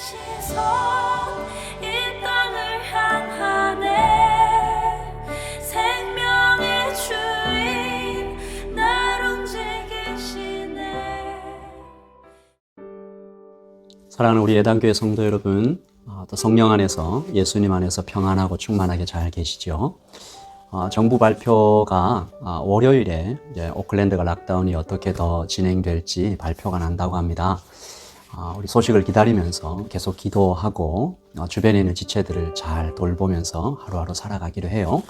시선 이 땅을 향하네. 생명의 주인 날 움직이시네. 사랑하는 우리 예단교회 성도 여러분, 또 성령 안에서 예수님 안에서 평안하고 충만하게 잘 계시죠? 정부 발표가 월요일에 이제 오클랜드가 락다운이 어떻게 더 진행될지 발표가 난다고 합니다. 우리 소식을 기다리면서 계속 기도하고 주변에 있는 지체들을 잘 돌보면서 하루하루 살아가기로 해요.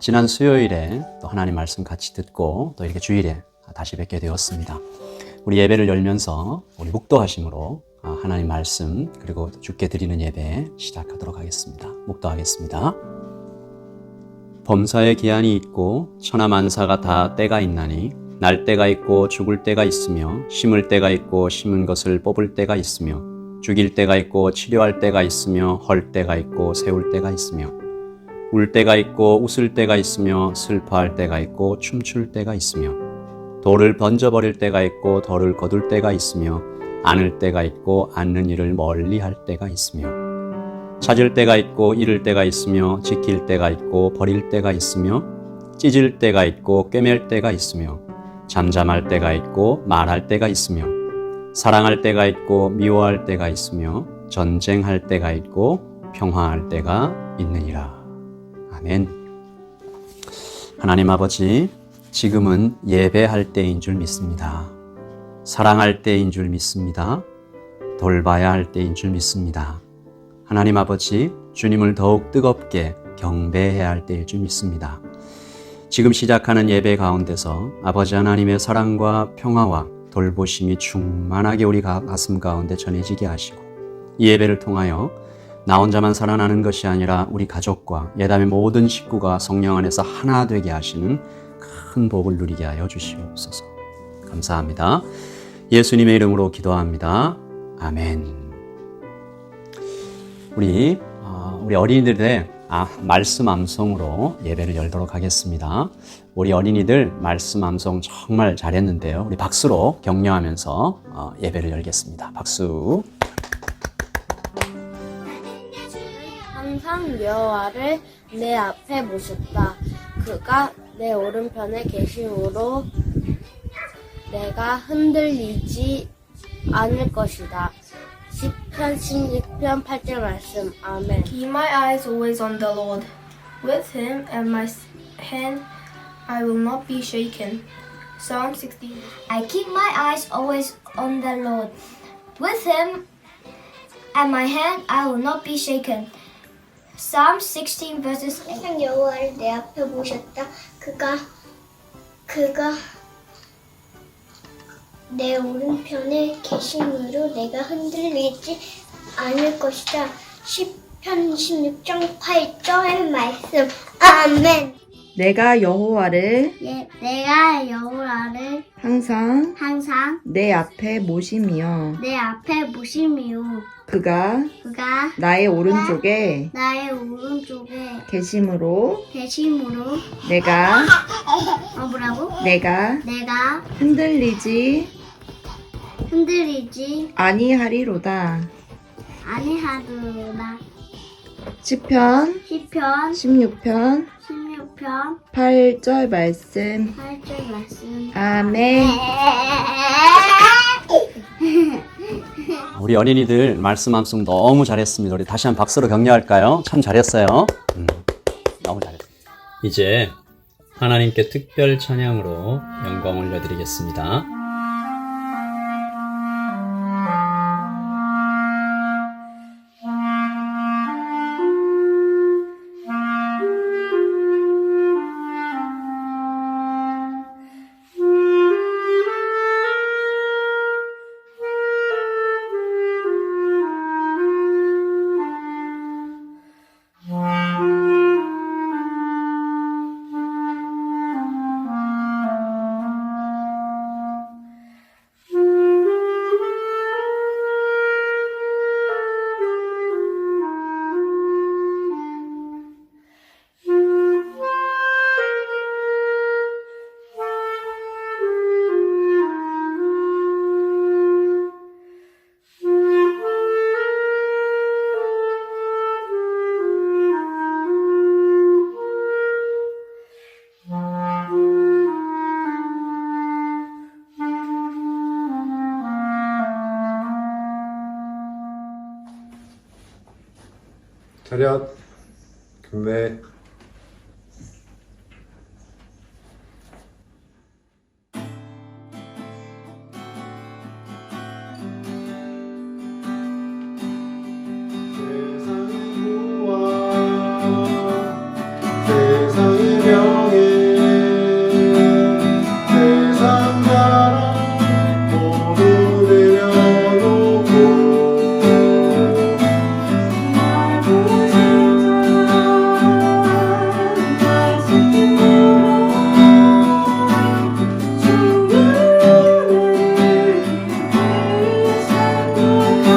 지난 수요일에 또 하나님 말씀 같이 듣고 또 이렇게 주일에 다시 뵙게 되었습니다. 우리 예배를 열면서 우리 묵도하심으로 하나님 말씀 그리고 주께 드리는 예배 시작하도록 하겠습니다. 묵도하겠습니다. 범사에 기한이 있고 천하만사가 다 때가 있나니 날 때가 있고 죽을 때가 있으며 심을 때가 있고 심은 것을 뽑을 때가 있으며 죽일 때가 있고 치료할 때가 있으며 헐 때가 있고 세울 때가 있으며 울 때가 있고 웃을 때가 있으며 슬퍼할 때가 있고 춤출 때가 있으며 돌을 던져버릴 때가 있고 덜을 거둘 때가 있으며 안을 때가 있고 않는 일을 멀리 할 때가 있으며 찾을 때가 있고 잃을 때가 있으며 지킬 때가 있고 버릴 때가 있으며 찢을 때가 있고 꿰맬 때가 있으며 잠잠할 때가 있고 말할 때가 있으며 사랑할 때가 있고 미워할 때가 있으며 전쟁할 때가 있고 평화할 때가 있느니라. 아멘. 하나님 아버지, 지금은 예배할 때인 줄 믿습니다. 사랑할 때인 줄 믿습니다. 돌봐야 할 때인 줄 믿습니다. 하나님 아버지, 주님을 더욱 뜨겁게 경배해야 할 때일 줄 믿습니다. 지금 시작하는 예배 가운데서 아버지 하나님의 사랑과 평화와 돌보심이 충만하게 우리 가슴 가운데 전해지게 하시고 이 예배를 통하여 나 혼자만 살아나는 것이 아니라 우리 가족과 예담의 모든 식구가 성령 안에서 하나 되게 하시는 큰 복을 누리게 하여 주시옵소서. 감사합니다. 예수님의 이름으로 기도합니다. 아멘. 우리 어린이들의 말씀 암송으로 예배를 열도록 하겠습니다. 우리 어린이들 말씀 암송 정말 잘했는데요. 우리 박수로 격려하면서 예배를 열겠습니다. 박수. 항상 여호와를 내 앞에 모셨다. 그가 내 오른편에 계심으로 내가 흔들리지 않을 것이다. 시편 16편 8절 말씀. 아멘. Keep my eyes always on the Lord. With him and my hand I will not be shaken. Psalm 16. I keep my eyes always on the Lord. With him at my hand I will not be shaken. Psalm 16 verses 8. 항상 여호와를 내 앞에 모셨다. 그가 내 오른편에 계심으로 내가 흔들리지 않을 것이다. 시편 26장 8절 말씀. 아멘. 내가 여호와를 내가 여호와를 항상 항상 내 앞에 모시며 내 앞에 모시며 그가 그가 나의 오른쪽에 나의 오른쪽에 계심으로 계심으로 내가 내가 흔들리지 아니하리로다. 아니하도다. 시편 시편 16편 16편 8절 말씀. 8절 말씀. 아멘. 우리 어린이들 말씀 암송 너무 잘했습니다. 우리 다시 한번 박수로 격려할까요? 참 잘했어요. 너무 잘했어요. 이제 하나님께 특별 찬양으로 영광 올려드리겠습니다. 차렷, 경례. 세상의 구원, 세상의 명예, 세상 나라 모두 내려놓고 날 보시자 날 지킴으로 주를 이 생각합니다.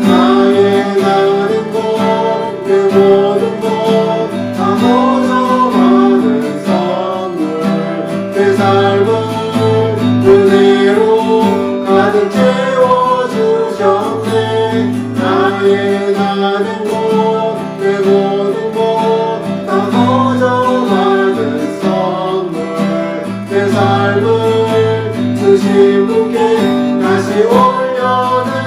나의 가는 곳, 내 모든 곳 다 모두 받은 선물, 내 삶을 은혜로 가득 채워주셨네. 나의 가는 곳, 내 모든 곳 다 모두 받은 선물, 내 삶을 주신 분께 다시 올려드리니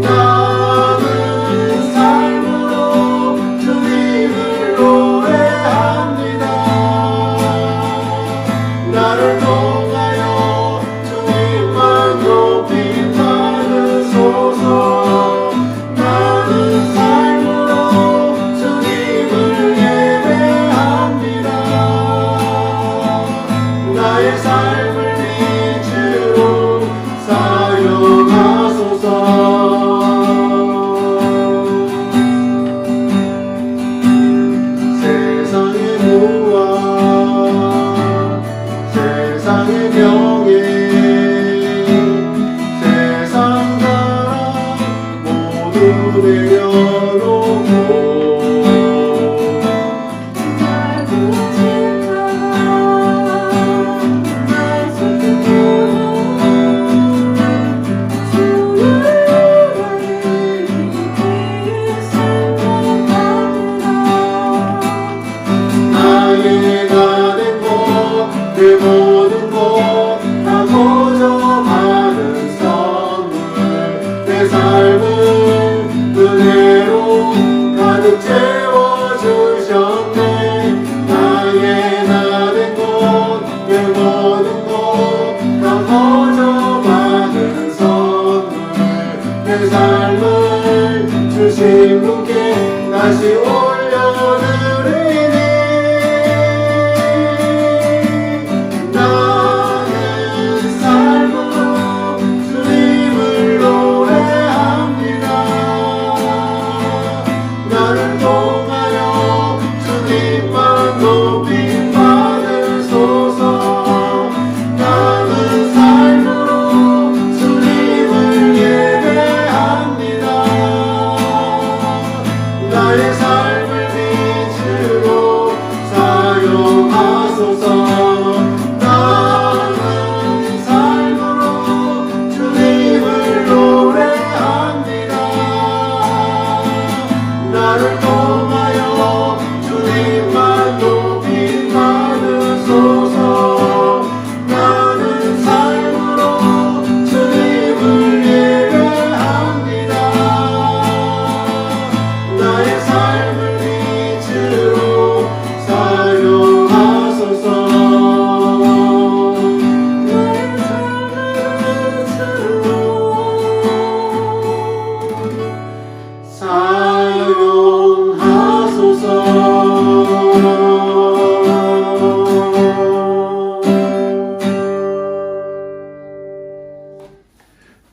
나는 삶으로 주님을 노래합니다. 나를 통하여 주님만 높이 받으소서. 나는 삶으로 주님을 예배합니다. 나의 삶을 빛으로 사용하소서. 세상의 무한, 세상의 명예, 세상 사랑 모두 내려놓고 날 보시자 날 지킴으로 주를 이 생각합니다. 나의 가는 곳, 내 모든 곳 다 모두 받은 선물, 내 삶을 은혜로 가득 채워주셨네. 나의 가는 곳, 내 모든 곳 다 모두 받은 선물, 내 삶을 주신 분께 다시 올려드리니 나는 삶으로 주님을 노래합니다. 나를 통하여 주님만 높이 받으소서. 나는 삶으로 주님을 예배합니다. 나의 삶을 빛으로 사용하소서. 나는 삶으로 주님을 노래합니다. 나를 통하여 주님만 높이 받으소서. 나는 삶으로 주님을 예배합니다. 나의 삶을 빛으로 사용하소서. 나의 삶을 빛으로 사용하소서.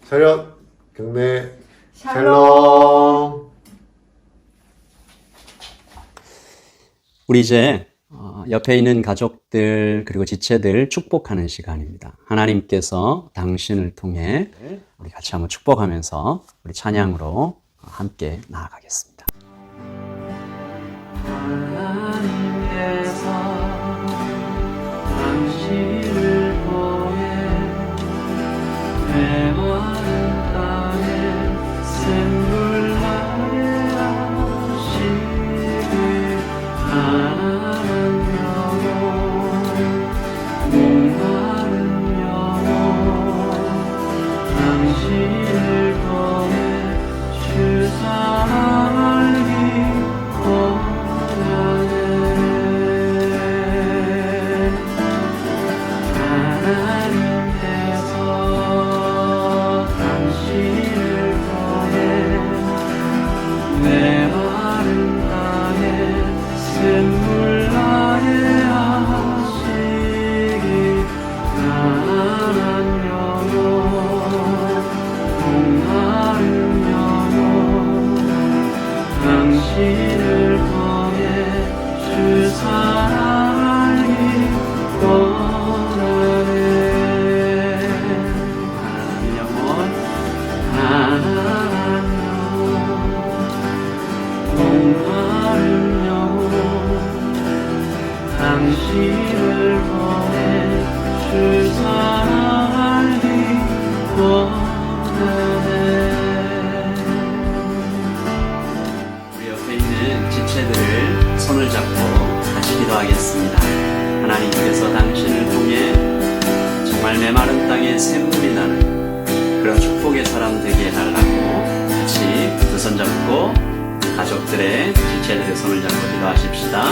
차렷, 경례, 샬롬. 우리 이제 옆에 있는 가족들 그리고 지체들 축복하는 시간입니다. 하나님께서 당신을 통해 우리 같이 한번 축복하면서 우리 찬양으로 함께 나아가겠습니다. 하나님께서 당신을 통해 메마른 땅에 샘물 나게 하시니 가난한 영혼 목마른 영혼 정말 메마른 땅에 샘물이 나는 그런 축복의 사람 되게 해달라고 같이 두 손 잡고 가족들의 지체들의 손을 잡고 기도하십시다.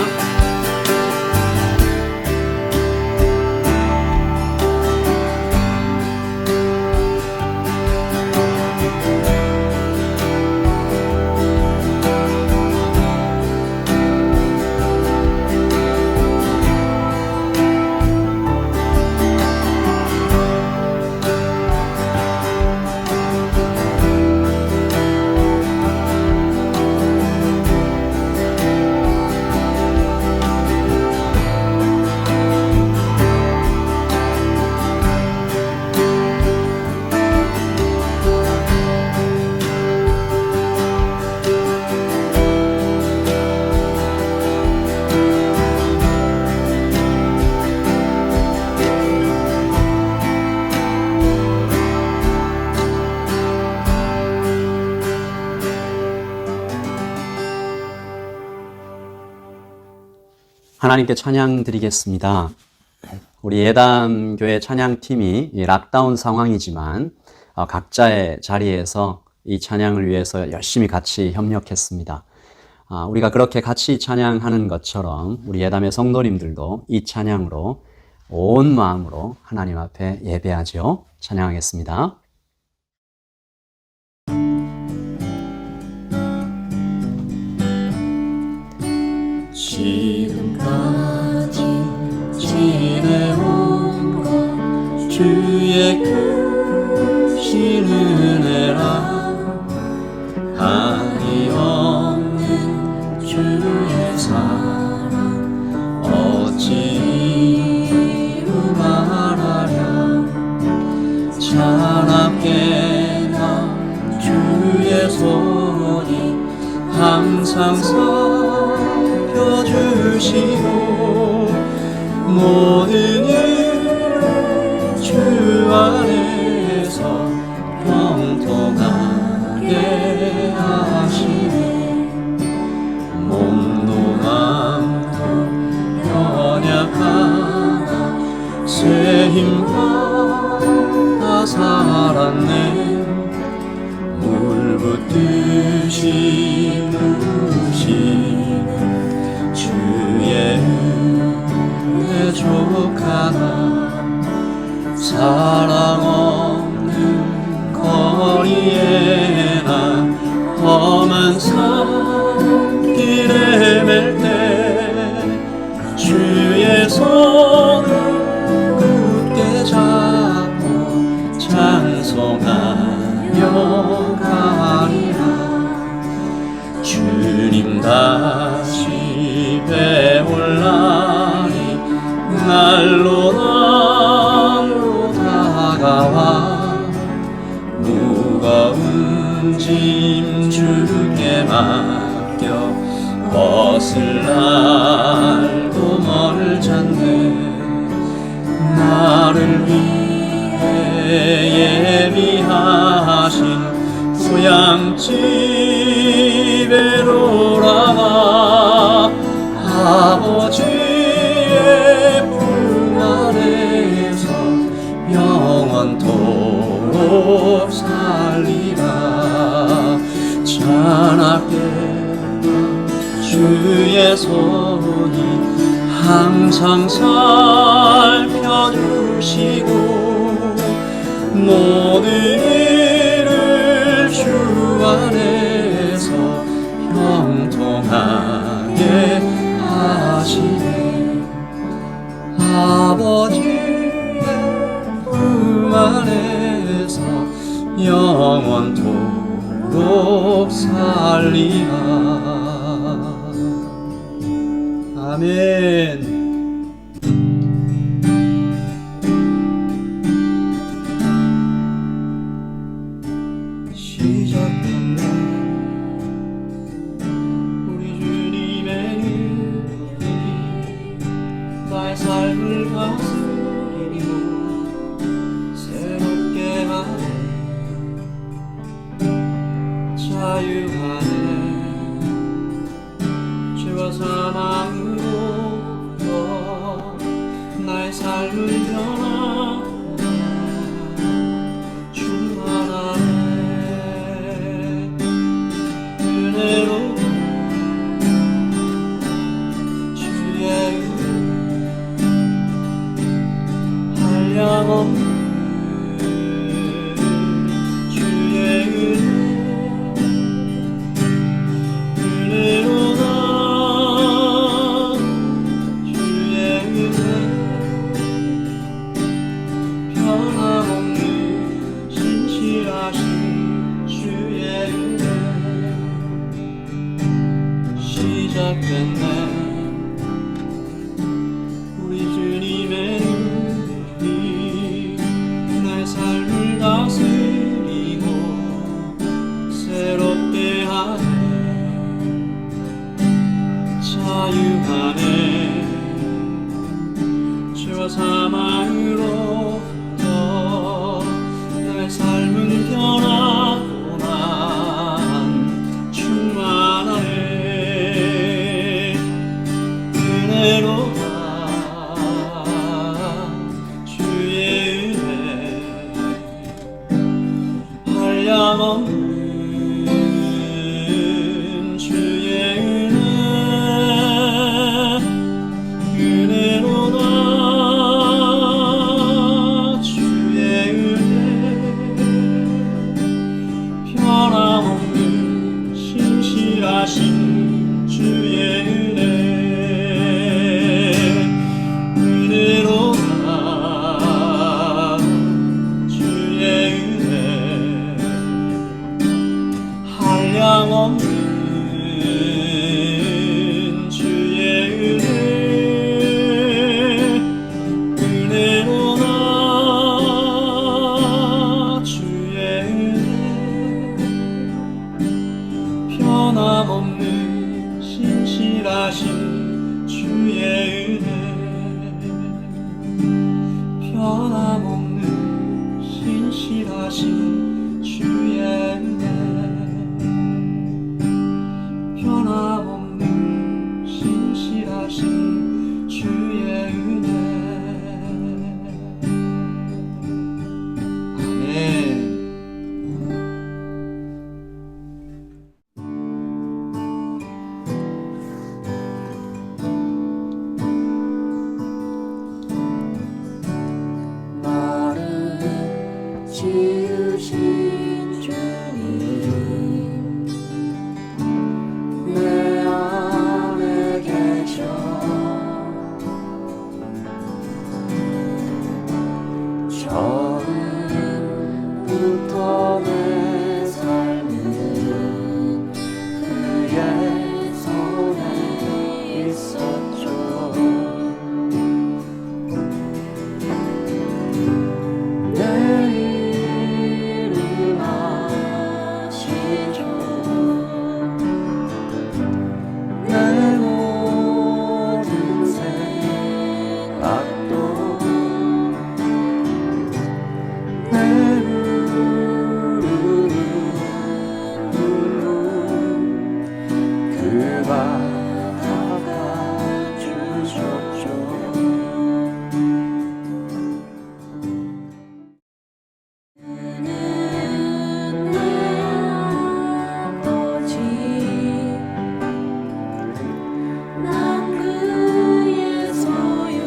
하나님께 찬양 드리겠습니다. 우리 예담교회 찬양팀이 락다운 상황이지만 각자의 자리에서 이 찬양을 위해서 열심히 같이 협력했습니다. 우리가 그렇게 같이 찬양하는 것처럼 우리 예담의 성도님들도 이 찬양으로 온 마음으로 하나님 앞에 예배하죠. 찬양하겠습니다. 지금까지 지내온 것 주의 크신 은혜라 한이 없는 주의 사랑 어찌 이루 말하랴 찬합게나 주의 손이 항상 주시고 모든 일을 주 안에서 형통하게 하시네 몸도 마음도 연약하나 새 힘받아 살았네 물 붓듯이 누시는 주의 은혜 족하나 사랑 없는 거리에나 험한 산길에 맬 때 주의 손을 굳게 잡고 찬송하며 가리라 주님 다시 배올라니 날로 다가와 무거운 짐 주께 맡겨 벗을 날도 멀잖네 나를 위해 예비하신 고향집에 돌아가 아버지의 품 안에서 영원토록 살리라 찬하게 주의 손이 항상 살펴주시고 모든 일을 주 안에서 형통하게 하시네 아버지의 품 안에서 영원토록 살리라 아멘. 시작됐네 우리 주님의 능력이 나의 삶을 다스리고 새롭게 하네 자유하네 시작됐네. 우리 주님의 은혜이 내 삶을 다스리고 새롭게 하네. 자유하네. 죄와 사망으로부터 내 삶은 변하고 난 충만하네. 은혜로다 주의 은혜 한량없는 주의 은혜 은혜로다 주의 은혜 변함없는 신실하신 주의 은혜 은혜로다 주의 은혜 한량없는 주의 은혜 은혜로다 주의 은혜 변함없는 신실하신 주의 은혜 변함없는 신실하신 주의 은혜 변함없는 신실하신 주의 은혜 아멘. 나를 지으신 주님 내 안에 계셔 처음부터 내 삶은 그의 손에 있었죠. 내 이름 아시죠. 내 모든 생각도 내 눈물은 그가 닦아주셨죠. 그는 내 아버지 난 그의 소유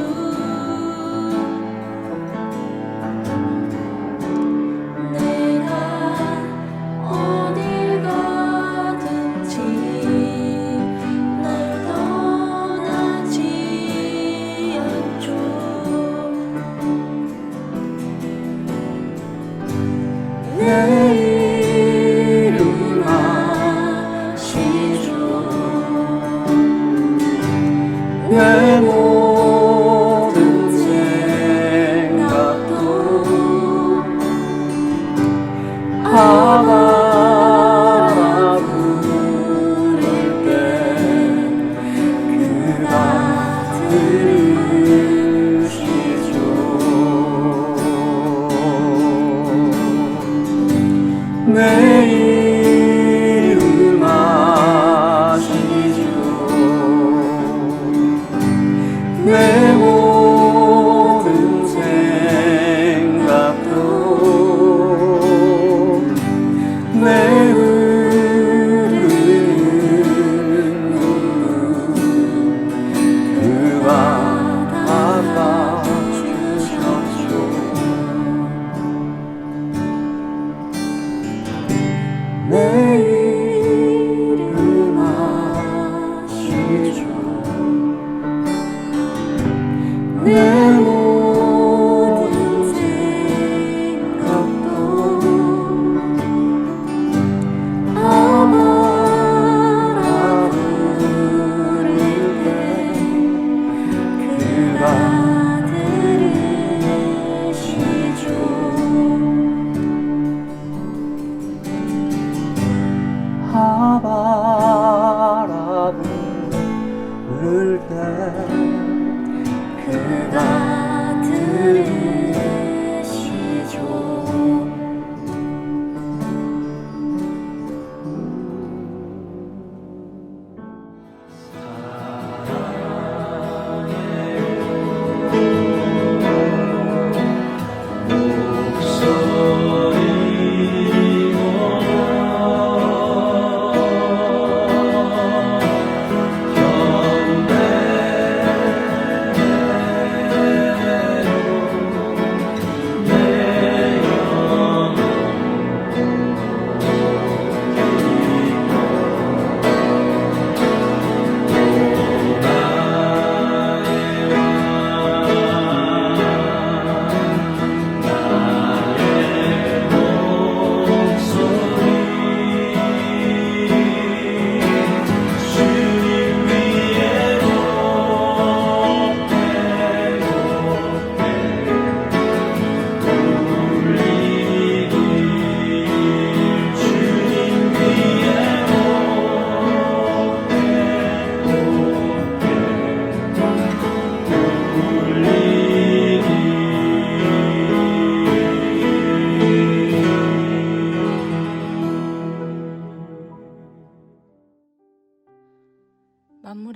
내가 어딜 가든지 날 떠나지 않죠. 내 이름 아시죠. 내 모든 생각도 아바라 부를 때 그가 들으시죠.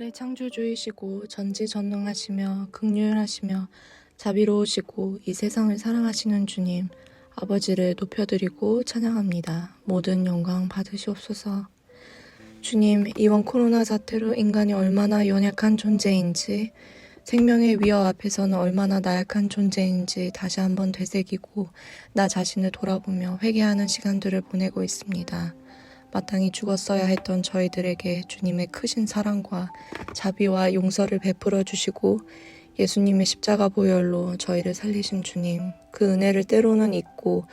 만물의 창조주이시고 전지전능하시며 긍휼하시며 자비로우시고 이 세상을 사랑하시는 주님, 아버지를 높여드리고 찬양합니다. 모든 영광 받으시옵소서. 주님, 이번 코로나 사태로 인간이 얼마나 연약한 존재인지, 생명의 위협 앞에서는 얼마나 나약한 존재인지 다시 한번 되새기고 나 자신을 돌아보며 회개하는 시간들을 보내고 있습니다. 마땅히 죽었어야 했던 저희들에게 주님의 크신 사랑과 자비와 용서를 베풀어 주시고 예수님의 십자가 보혈로 저희를 살리신 주님, 그 은혜를 때로는 잊고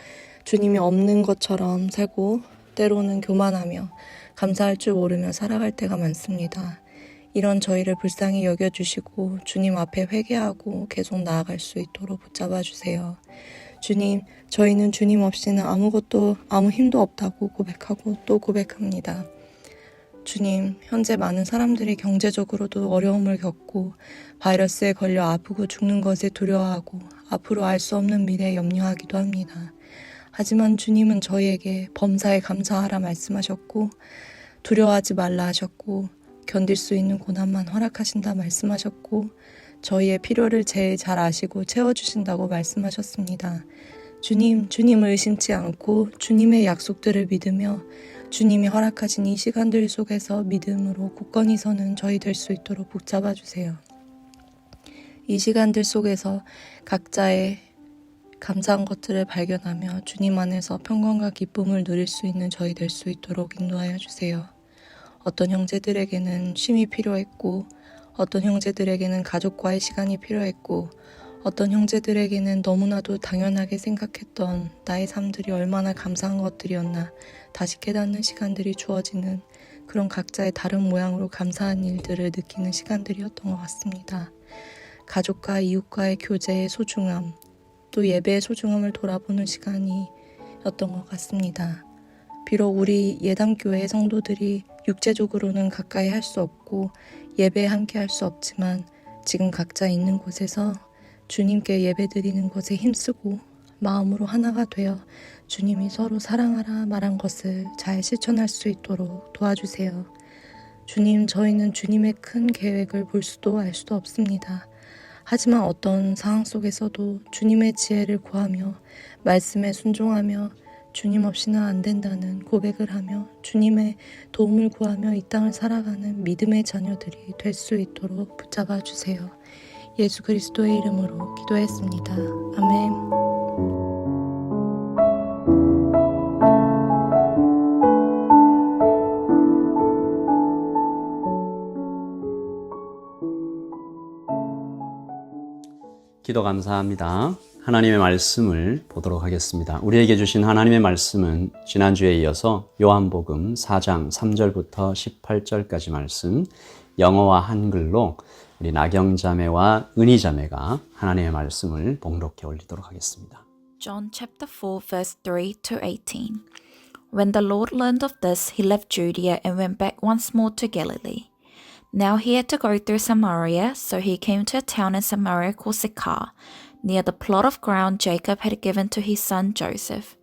주님이 없는 것처럼 살고 때로는 교만하며 감사할 줄 모르며 살아갈 때가 많습니다. 이런 저희를 불쌍히 여겨주시고 주님 앞에 회개하고 계속 나아갈 수 있도록 붙잡아 주세요. 주님, 저희는 주님 없이는 아무것도 아무 힘도 없다고 고백하고 또 고백합니다. 주님, 현재 많은 사람들이 경제적으로도 어려움을 겪고 바이러스에 걸려 아프고 죽는 것에 두려워하고 앞으로 알 수 없는 미래에 염려하기도 합니다. 하지만 주님은 저희에게 범사에 감사하라 말씀하셨고 두려워하지 말라 하셨고 견딜 수 있는 고난만 허락하신다 말씀하셨고 저희의 필요를 제일 잘 아시고 채워주신다고 말씀하셨습니다. 주님, 주님을 의심치 않고 주님의 약속들을 믿으며 주님이 허락하신 이 시간들 속에서 믿음으로 굳건히 서는 저희 될 수 있도록 붙잡아 주세요. 이 시간들 속에서 각자의 감사한 것들을 발견하며 주님 안에서 평강과 기쁨을 누릴 수 있는 저희 될 수 있도록 인도하여 주세요. 어떤 형제들에게는 쉼이 필요했고 어떤 형제들에게는 가족과의 시간이 필요했고 어떤 형제들에게는 너무나도 당연하게 생각했던 나의 삶들이 얼마나 감사한 것들이었나 다시 깨닫는 시간들이 주어지는 그런 각자의 다른 모양으로 감사한 일들을 느끼는 시간들이었던 것 같습니다. 가족과 이웃과의 교제의 소중함, 또 예배의 소중함을 돌아보는 시간이었던 것 같습니다. 비록 우리 예담교회 성도들이 육체적으로는 가까이 할 수 없고 예배에 함께 할 수 없지만 지금 각자 있는 곳에서 주님께 예배드리는 것에 힘쓰고 마음으로 하나가 되어 주님이 서로 사랑하라 말한 것을 잘 실천할 수 있도록 도와주세요. 주님, 저희는 주님의 큰 계획을 볼 수도 알 수도 없습니다. 하지만 어떤 상황 속에서도 주님의 지혜를 구하며 말씀에 순종하며 주님 없이는 안 된다는 고백을 하며 주님의 도움을 구하며 이 땅을 살아가는 믿음의 자녀들이 될 수 있도록 붙잡아 주세요. 예수 그리스도의 이름으로 기도했습니다. 아멘. 기도 감사합니다. 하나님의 말씀을 보도록 하겠습니다. 우리에게 주신 하나님의 말씀은 지난주에 이어서 요한복음 4장 3절부터 18절까지 말씀, 영어와 한글로 우리 나경자매와 은희자매가 하나님의 말씀을 봉독해 올리도록 하겠습니다. John chapter 4 verse 3 to 18. When the Lord learned of this, he left Judea and went back once more to Galilee. Now he had to go through Samaria, so he came to a town in Samaria called Sychar, near the plot of ground Jacob had given to his son Joseph.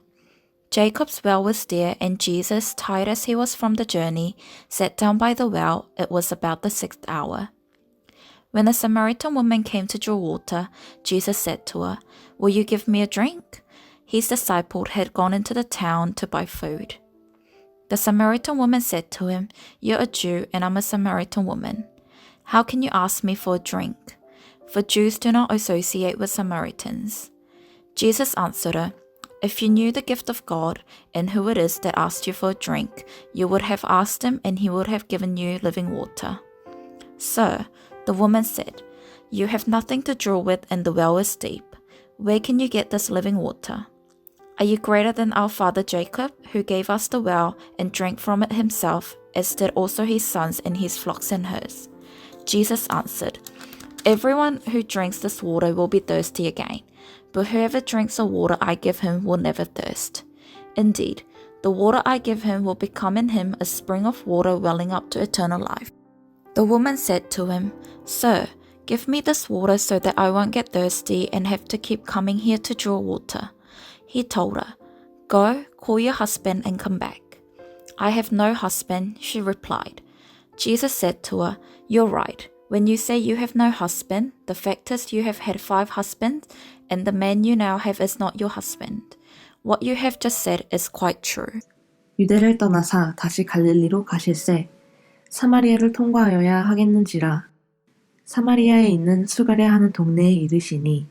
Jacob's well was there, and Jesus, tired as he was from the journey, sat down by the well. It was about the 6th hour. When a Samaritan woman came to draw water, Jesus said to her, "Will you give me a drink?" His disciple had gone into the town to buy food. The Samaritan woman said to him, "You're a Jew and I'm a Samaritan woman. How can you ask me for a drink?" For Jews do not associate with Samaritans. Jesus answered her, "If you knew the gift of God and who it is that asked you for a drink, you would have asked him and he would have given you living water." "Sir," the woman said, "you have nothing to draw with and the well is deep. Where can you get this living water? Are you greater than our father Jacob, who gave us the well and drank from it himself, as did also his sons and his flocks and herds?" Jesus answered, "Everyone who drinks this water will be thirsty again, but whoever drinks the water I give him will never thirst. Indeed, the water I give him will become in him a spring of water welling up to eternal life." The woman said to him, "Sir, give me this water so that I won't get thirsty and have to keep coming here to draw water." He told her, "Go, call your husband and come back." "I have no husband," she replied. Jesus said to her, "You're right. When you say you have no husband, the fact is you have had 5 husbands, and the man you now have is not your husband. What you have just said is quite true." 유대를 떠나사 다시 갈릴리로 가실새 사마리아를 통과하여야 하겠는지라. 사마리아에 있는 수가랴 하는 동네에 이르시니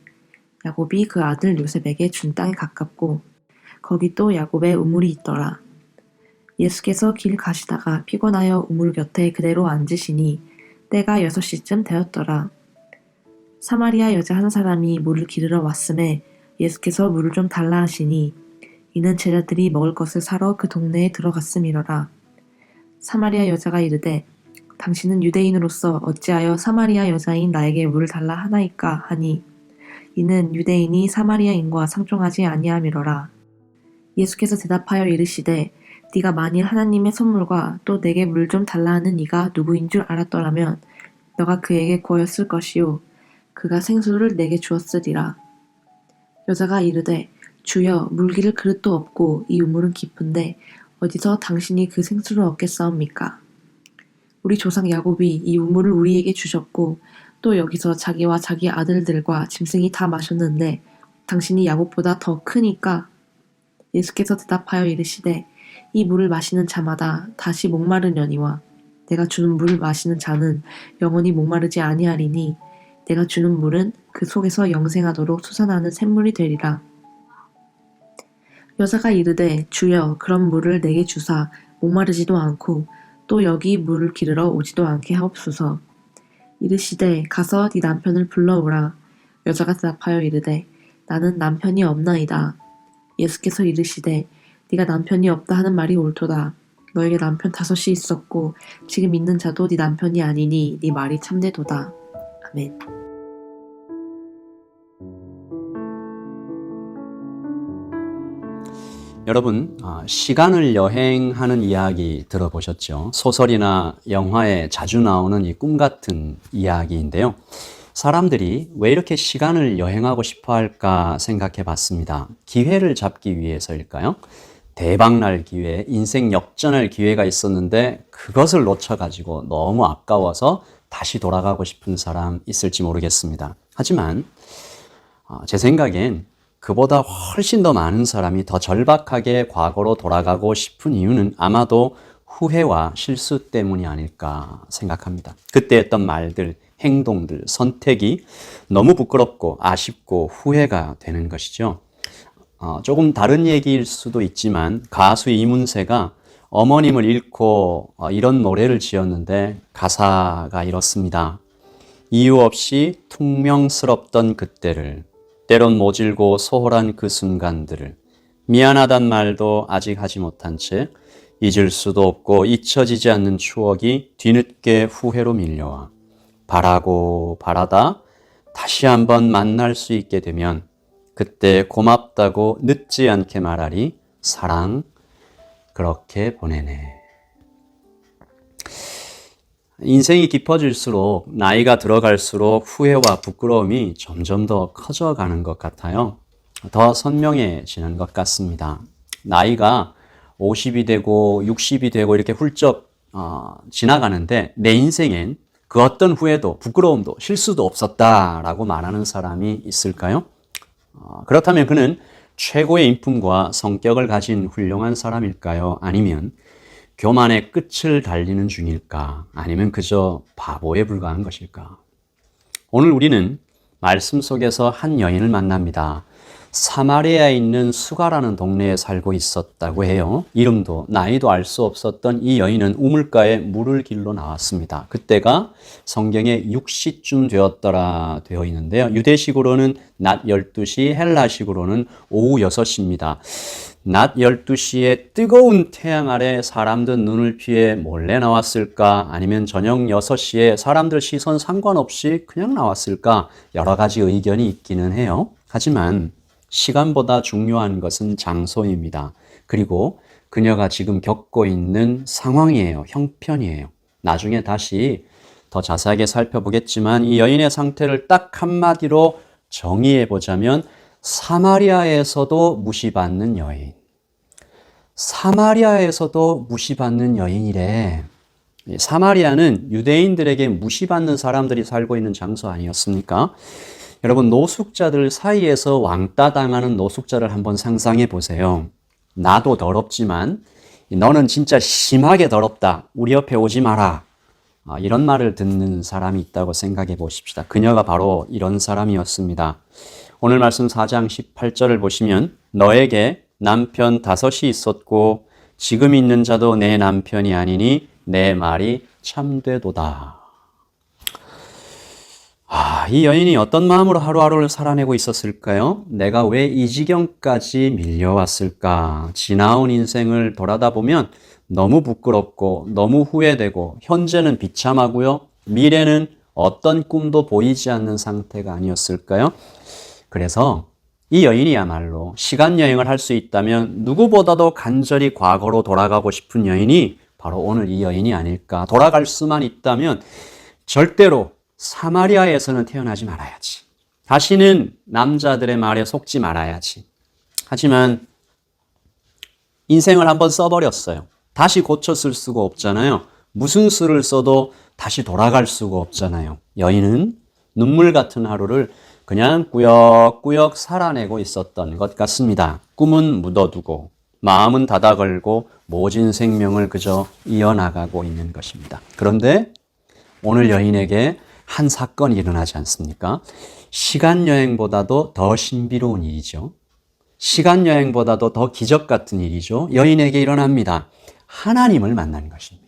야곱이 그 아들 요셉에게 준 땅에 가깝고 거기 또 야곱의 우물이 있더라. 예수께서 길 가시다가 피곤하여 우물 곁에 그대로 앉으시니 때가 6시쯤 되었더라. 사마리아 여자 한 사람이 물을 기르러 왔음에 예수께서 물을 좀 달라 하시니 이는 제자들이 먹을 것을 사러 그 동네에 들어갔음이러라. 사마리아 여자가 이르되 당신은 유대인으로서 어찌하여 사마리아 여자인 나에게 물을 달라 하나이까 하니 이는 유대인이 사마리아인과 상종하지 아니함이러라. 예수께서 대답하여 이르시되 네가 만일 하나님의 선물과 또 내게 물 좀 달라 하는 이가 누구인 줄 알았더라면 너가 그에게 구하였을 것이요 그가 생수를 내게 주었으리라. 여자가 이르되 주여 물기를 그릇도 없고 이 우물은 깊은데 어디서 당신이 그 생수를 얻겠사옵니까? 우리 조상 야곱이 이 우물을 우리에게 주셨고 또 여기서 자기와 자기 아들들과 짐승이 다 마셨는데 당신이 야곱보다 더 크니까? 예수께서 대답하여 이르시되 이 물을 마시는 자마다 다시 목마르려니와 내가 주는 물을 마시는 자는 영원히 목마르지 아니하리니 내가 주는 물은 그 속에서 영생하도록 솟아나는 샘물이 되리라. 여자가 이르되 주여 그런 물을 내게 주사 목마르지도 않고 또 여기 물을 기르러 오지도 않게 하옵소서. 이르시되 가서 네 남편을 불러오라. 여자가 대답하여 이르되 나는 남편이 없나이다. 예수께서 이르시되 네가 남편이 없다 하는 말이 옳도다. 너에게 남편 5이 있었고 지금 있는 자도 네 남편이 아니니 네 말이 참되도다. 아멘. 여러분, 시간을 여행하는 이야기 들어보셨죠? 소설이나 영화에 자주 나오는 이 꿈 같은 이야기인데요. 사람들이 왜 이렇게 시간을 여행하고 싶어 할까 생각해 봤습니다. 기회를 잡기 위해서일까요? 대박날 기회, 인생 역전할 기회가 있었는데 그것을 놓쳐가지고 너무 아까워서 다시 돌아가고 싶은 사람 있을지 모르겠습니다. 하지만 제 생각엔 그보다 훨씬 더 많은 사람이 더 절박하게 과거로 돌아가고 싶은 이유는 아마도 후회와 실수 때문이 아닐까 생각합니다. 그때 했던 말들, 행동들, 선택이 너무 부끄럽고 아쉽고 후회가 되는 것이죠. 조금 다른 얘기일 수도 있지만 가수 이문세가 어머님을 잃고 이런 노래를 지었는데 가사가 이렇습니다. 이유 없이 퉁명스럽던 그때를 때론 모질고 소홀한 그 순간들을 미안하단 말도 아직 하지 못한 채 잊을 수도 없고 잊혀지지 않는 추억이 뒤늦게 후회로 밀려와 바라고 바라다 다시 한번 만날 수 있게 되면 그때 고맙다고 늦지 않게 말하리 사랑 그렇게 보내네. 인생이 깊어질수록 나이가 들어갈수록 후회와 부끄러움이 점점 더 커져가는 것 같아요. 더 선명해지는 것 같습니다. 나이가 50이 되고 60이 되고 이렇게 훌쩍 지나가는데 내 인생엔 그 어떤 후회도 부끄러움도 실수도 없었다라고 말하는 사람이 있을까요? 그렇다면 그는 최고의 인품과 성격을 가진 훌륭한 사람일까요? 아니면 교만의 끝을 달리는 중일까? 아니면 그저 바보에 불과한 것일까? 오늘 우리는 말씀 속에서 한 여인을 만납니다. 사마리아에 있는 수가라는 동네에 살고 있었다고 해요. 이름도 나이도 알 수 없었던 이 여인은 우물가에 물을 길러 나왔습니다. 그때가 성경에 6시쯤 되었더라 되어 있는데요. 유대식으로는 낮 12시, 헬라식으로는 오후 6시입니다. 낮 12시에 뜨거운 태양 아래 사람들 눈을 피해 몰래 나왔을까? 아니면 저녁 6시에 사람들 시선 상관없이 그냥 나왔을까? 여러 가지 의견이 있기는 해요. 하지만 시간보다 중요한 것은 장소입니다. 그리고 그녀가 지금 겪고 있는 상황이에요. 형편이에요. 나중에 다시 더 자세하게 살펴보겠지만 이 여인의 상태를 딱 한마디로 정의해 보자면 사마리아에서도 무시받는 여인. 사마리아에서도 무시받는 여인이래. 사마리아는 유대인들에게 무시받는 사람들이 살고 있는 장소 아니었습니까? 여러분, 노숙자들 사이에서 왕따 당하는 노숙자를 한번 상상해 보세요. 나도 더럽지만 너는 진짜 심하게 더럽다. 우리 옆에 오지 마라. 이런 말을 듣는 사람이 있다고 생각해 보십시다. 그녀가 바로 이런 사람이었습니다. 오늘 말씀 4장 18절을 보시면 너에게 남편 5이 있었고 지금 있는 자도 내 남편이 아니니 내 말이 참되도다. 이 여인이 어떤 마음으로 하루하루를 살아내고 있었을까요? 내가 왜 이 지경까지 밀려왔을까? 지나온 인생을 돌아다 보면 너무 부끄럽고 너무 후회되고 현재는 비참하고요. 미래는 어떤 꿈도 보이지 않는 상태가 아니었을까요? 그래서 이 여인이야말로 시간 여행을 할 수 있다면 누구보다도 간절히 과거로 돌아가고 싶은 여인이 바로 오늘 이 여인이 아닐까. 돌아갈 수만 있다면 절대로 사마리아에서는 태어나지 말아야지. 다시는 남자들의 말에 속지 말아야지. 하지만 인생을 한번 써버렸어요. 다시 고쳐 쓸 수가 없잖아요. 무슨 수를 써도 다시 돌아갈 수가 없잖아요. 여인은 눈물 같은 하루를 그냥 꾸역꾸역 살아내고 있었던 것 같습니다. 꿈은 묻어두고 마음은 닫아 걸고 모진 생명을 그저 이어나가고 있는 것입니다. 그런데 오늘 여인에게 한 사건이 일어나지 않습니까? 시간 여행보다도 더 신비로운 일이죠. 시간 여행보다도 더 기적 같은 일이죠. 여인에게 일어납니다. 하나님을 만난 것입니다.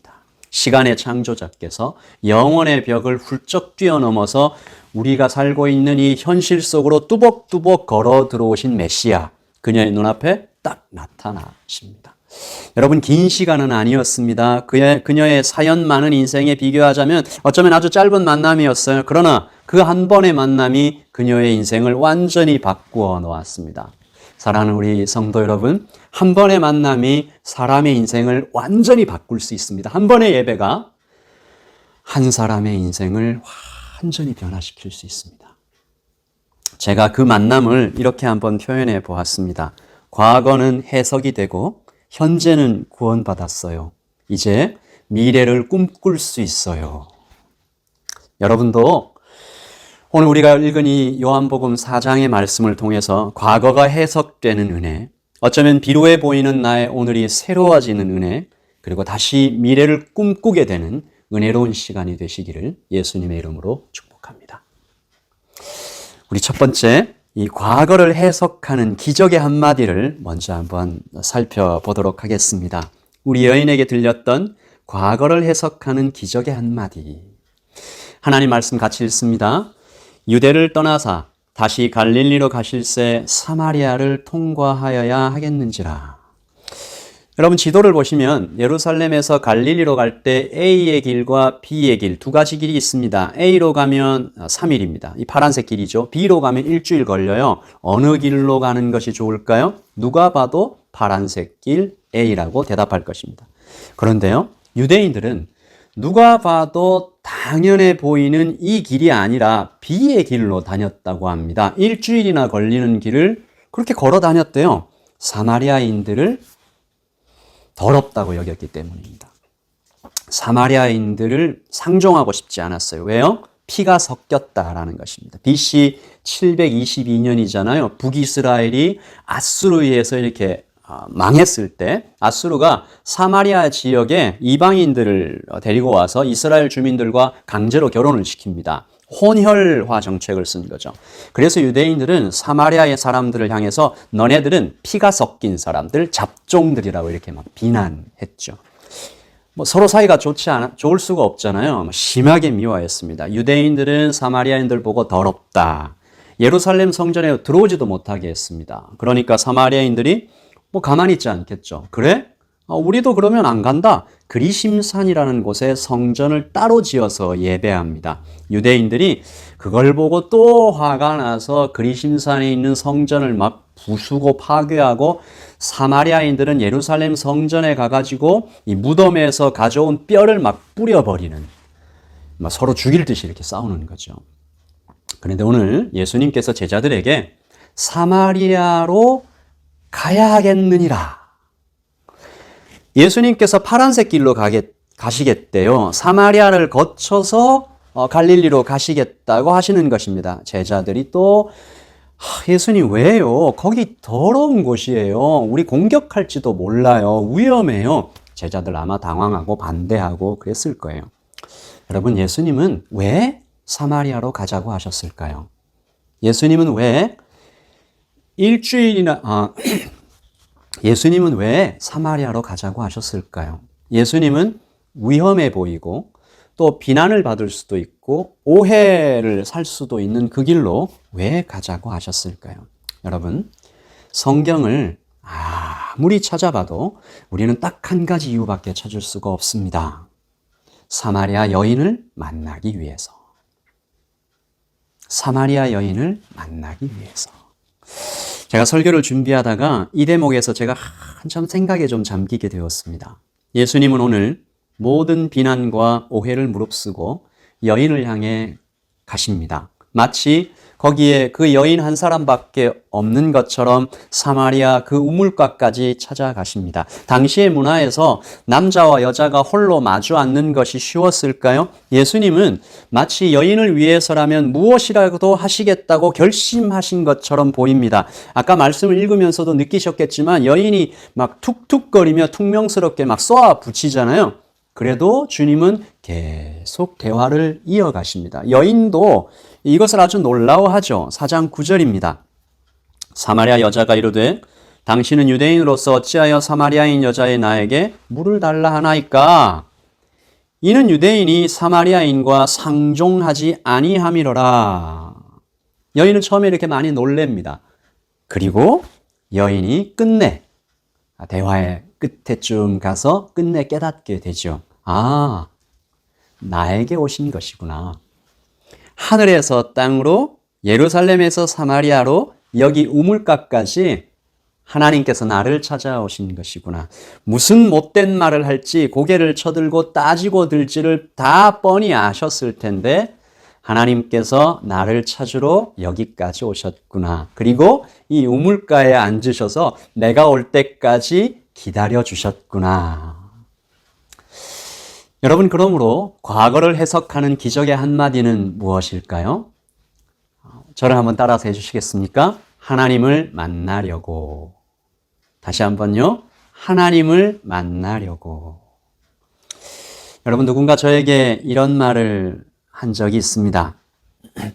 시간의 창조자께서 영원의 벽을 훌쩍 뛰어넘어서 우리가 살고 있는 이 현실 속으로 뚜벅뚜벅 걸어 들어오신 메시아, 그녀의 눈앞에 딱 나타나십니다. 여러분, 긴 시간은 아니었습니다. 그녀의 사연 많은 인생에 비교하자면 어쩌면 아주 짧은 만남이었어요. 그러나 그 한 번의 만남이 그녀의 인생을 완전히 바꾸어 놓았습니다. 사랑하는 우리 성도 여러분, 한 번의 만남이 사람의 인생을 완전히 바꿀 수 있습니다. 한 번의 예배가 한 사람의 인생을 완전히 변화시킬 수 있습니다. 제가 그 만남을 이렇게 한번 표현해 보았습니다. 과거는 해석이 되고 현재는 구원받았어요. 이제 미래를 꿈꿀 수 있어요. 여러분도 오늘 우리가 읽은 이 요한복음 4장의 말씀을 통해서 과거가 해석되는 은혜, 어쩌면 비루해 보이는 나의 오늘이 새로워지는 은혜, 그리고 다시 미래를 꿈꾸게 되는 은혜로운 시간이 되시기를 예수님의 이름으로 축복합니다. 우리 첫 번째, 이 과거를 해석하는 기적의 한마디를 먼저 한번 살펴보도록 하겠습니다. 우리 여인에게 들렸던 과거를 해석하는 기적의 한마디. 하나님 말씀 같이 읽습니다. 유대를 떠나사 다시 갈릴리로 가실새 사마리아를 통과하여야 하겠는지라. 여러분, 지도를 보시면 예루살렘에서 갈릴리로 갈 때 A의 길과 B의 길, 두 가지 길이 있습니다. A로 가면 3일입니다. 이 파란색 길이죠. B로 가면 일주일 걸려요. 어느 길로 가는 것이 좋을까요? 누가 봐도 파란색 길 A라고 대답할 것입니다. 그런데요, 유대인들은 누가 봐도 당연해 보이는 이 길이 아니라 B의 길로 다녔다고 합니다. 일주일이나 걸리는 길을 그렇게 걸어 다녔대요. 사마리아인들을 더럽다고 여겼기 때문입니다. 사마리아인들을 상종하고 싶지 않았어요. 왜요? 피가 섞였다라는 것입니다. BC 722년이잖아요. 북이스라엘이 아수르에 의해서 이렇게 망했을 때 아수르가 사마리아 지역에 이방인들을 데리고 와서 이스라엘 주민들과 강제로 결혼을 시킵니다. 혼혈화 정책을 쓴 거죠. 그래서 유대인들은 사마리아의 사람들을 향해서 너네들은 피가 섞인 사람들, 잡종들이라고 이렇게 막 비난했죠. 서로 사이가 좋을 수가 없잖아요. 심하게 미워했습니다. 유대인들은 사마리아인들 보고 더럽다. 예루살렘 성전에 들어오지도 못하게 했습니다. 그러니까 사마리아인들이 가만히 있지 않겠죠. 그래? 우리도 그러면 안 간다. 그리심산이라는 곳에 성전을 따로 지어서 예배합니다. 유대인들이 그걸 보고 또 화가 나서 그리심산에 있는 성전을 막 부수고 파괴하고, 사마리아인들은 예루살렘 성전에 가가지고 이 무덤에서 가져온 뼈를 막 뿌려버리는, 서로 죽일 듯이 이렇게 싸우는 거죠. 그런데 오늘 예수님께서 제자들에게 사마리아로 가야 하겠느니라. 예수님께서 파란색 길로 가시겠대요. 사마리아를 거쳐서 갈릴리로 가시겠다고 하시는 것입니다. 제자들이 또 예수님 왜요? 거기 더러운 곳이에요. 우리 공격할지도 몰라요. 위험해요. 제자들 아마 당황하고 반대하고 그랬을 거예요. 여러분, 예수님은 왜 사마리아로 가자고 하셨을까요? 예수님은 왜 예수님은 왜 사마리아로 가자고 하셨을까요? 예수님은 위험해 보이고 또 비난을 받을 수도 있고 오해를 살 수도 있는 그 길로 왜 가자고 하셨을까요? 여러분, 성경을 아무리 찾아봐도 우리는 딱 한 가지 이유밖에 찾을 수가 없습니다. 사마리아 여인을 만나기 위해서. 사마리아 여인을 만나기 위해서. 제가 설교를 준비하다가 이 대목에서 제가 한참 생각에 좀 잠기게 되었습니다. 예수님은 오늘 모든 비난과 오해를 무릅쓰고 여인을 향해 가십니다. 마치 거기에 그 여인 한 사람밖에 없는 것처럼 사마리아 그 우물가까지 찾아가십니다. 당시의 문화에서 남자와 여자가 홀로 마주 앉는 것이 쉬웠을까요? 예수님은 마치 여인을 위해서라면 무엇이라도 하시겠다고 결심하신 것처럼 보입니다. 아까 말씀을 읽으면서도 느끼셨겠지만 여인이 막 툭툭거리며 퉁명스럽게 막 쏘아 붙이잖아요. 그래도 주님은 계속 대화를 이어가십니다. 여인도 이것을 아주 놀라워하죠. 4장 9절입니다. 사마리아 여자가 이르되 당신은 유대인으로서 어찌하여 사마리아인 여자의 나에게 물을 달라 하나이까? 이는 유대인이 사마리아인과 상종하지 아니함이로라. 여인은 처음에 이렇게 많이 놀랍니다. 그리고 여인이 끝내 대화의 끝에쯤 가서 끝내 깨닫게 되죠. 나에게 오신 것이구나. 하늘에서 땅으로, 예루살렘에서 사마리아로, 여기 우물가까지 하나님께서 나를 찾아오신 것이구나. 무슨 못된 말을 할지 고개를 쳐들고 따지고 들지를 다 뻔히 아셨을 텐데 하나님께서 나를 찾으러 여기까지 오셨구나. 그리고 이 우물가에 앉으셔서 내가 올 때까지 기다려 주셨구나. 여러분, 그러므로 과거를 해석하는 기적의 한마디는 무엇일까요? 저를 한번 따라서 해주시겠습니까? 하나님을 만나려고. 다시 한번요. 하나님을 만나려고. 여러분, 누군가 저에게 이런 말을 한 적이 있습니다.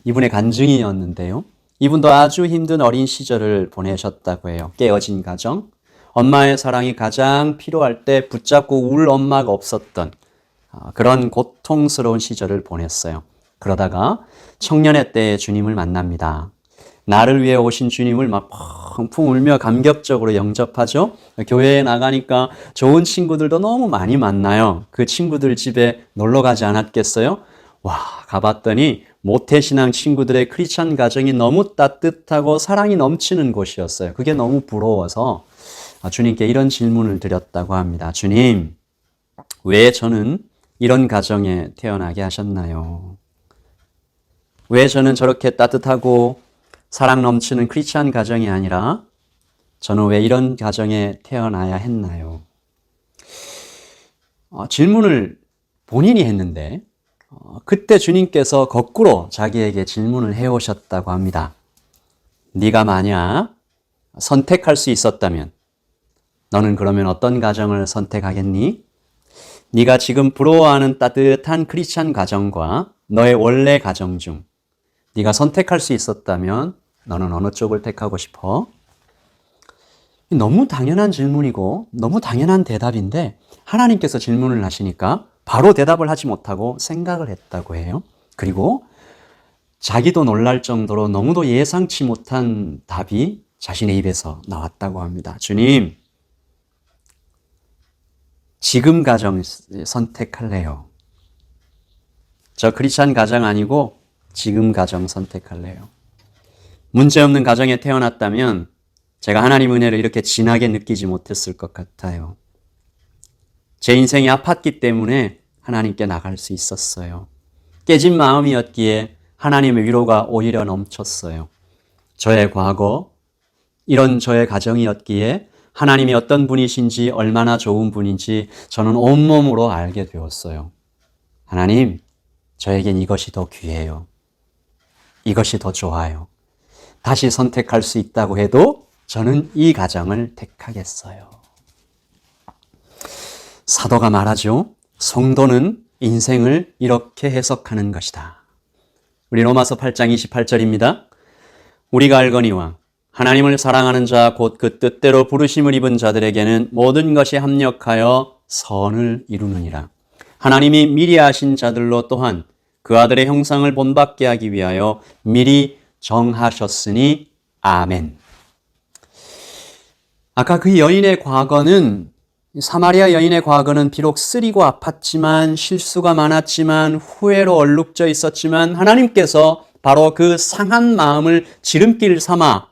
이분의 간증이었는데요. 이분도 아주 힘든 어린 시절을 보내셨다고 해요. 깨어진 가정. 엄마의 사랑이 가장 필요할 때 붙잡고 울 엄마가 없었던 그런 고통스러운 시절을 보냈어요. 그러다가 청년의 때에 주님을 만납니다. 나를 위해 오신 주님을 막 펑펑 울며 감격적으로 영접하죠. 교회에 나가니까 좋은 친구들도 너무 많이 만나요. 그 친구들 집에 놀러 가지 않았겠어요? 가봤더니 모태신앙 친구들의 크리스찬 가정이 너무 따뜻하고 사랑이 넘치는 곳이었어요. 그게 너무 부러워서 주님께 이런 질문을 드렸다고 합니다. 주님, 왜 저는 이런 가정에 태어나게 하셨나요? 왜 저는 저렇게 따뜻하고 사랑 넘치는 크리스찬 가정이 아니라 저는 왜 이런 가정에 태어나야 했나요? 질문을 본인이 했는데 그때 주님께서 거꾸로 자기에게 질문을 해오셨다고 합니다. 네가 만약 선택할 수 있었다면 너는 그러면 어떤 가정을 선택하겠니? 네가 지금 부러워하는 따뜻한 크리스찬 가정과 너의 원래 가정 중 네가 선택할 수 있었다면 너는 어느 쪽을 택하고 싶어? 너무 당연한 질문이고 너무 당연한 대답인데 하나님께서 질문을 하시니까 바로 대답을 하지 못하고 생각을 했다고 해요. 그리고 자기도 놀랄 정도로 너무도 예상치 못한 답이 자신의 입에서 나왔다고 합니다. 주님, 지금 가정 선택할래요. 저 크리스찬 가정 아니고 지금 가정 선택할래요. 문제없는 가정에 태어났다면 제가 하나님 은혜를 이렇게 진하게 느끼지 못했을 것 같아요. 제 인생이 아팠기 때문에 하나님께 나갈 수 있었어요. 깨진 마음이었기에 하나님의 위로가 오히려 넘쳤어요. 저의 과거, 이런 저의 가정이었기에 하나님이 어떤 분이신지 얼마나 좋은 분인지 저는 온몸으로 알게 되었어요. 하나님, 저에겐 이것이 더 귀해요. 이것이 더 좋아요. 다시 선택할 수 있다고 해도 저는 이 가정을 택하겠어요. 사도가 말하죠. 성도는 인생을 이렇게 해석하는 것이다. 우리 로마서 8장 28절입니다. 우리가 알거니와 하나님을 사랑하는 자 곧 그 뜻대로 부르심을 입은 자들에게는 모든 것이 합력하여 선을 이루느니라. 하나님이 미리 아신 자들로 또한 그 아들의 형상을 본받게 하기 위하여 미리 정하셨으니 아멘. 아까 그 여인의 과거는, 사마리아 여인의 과거는 비록 쓰리고 아팠지만 실수가 많았지만 후회로 얼룩져 있었지만 하나님께서 바로 그 상한 마음을 지름길 삼아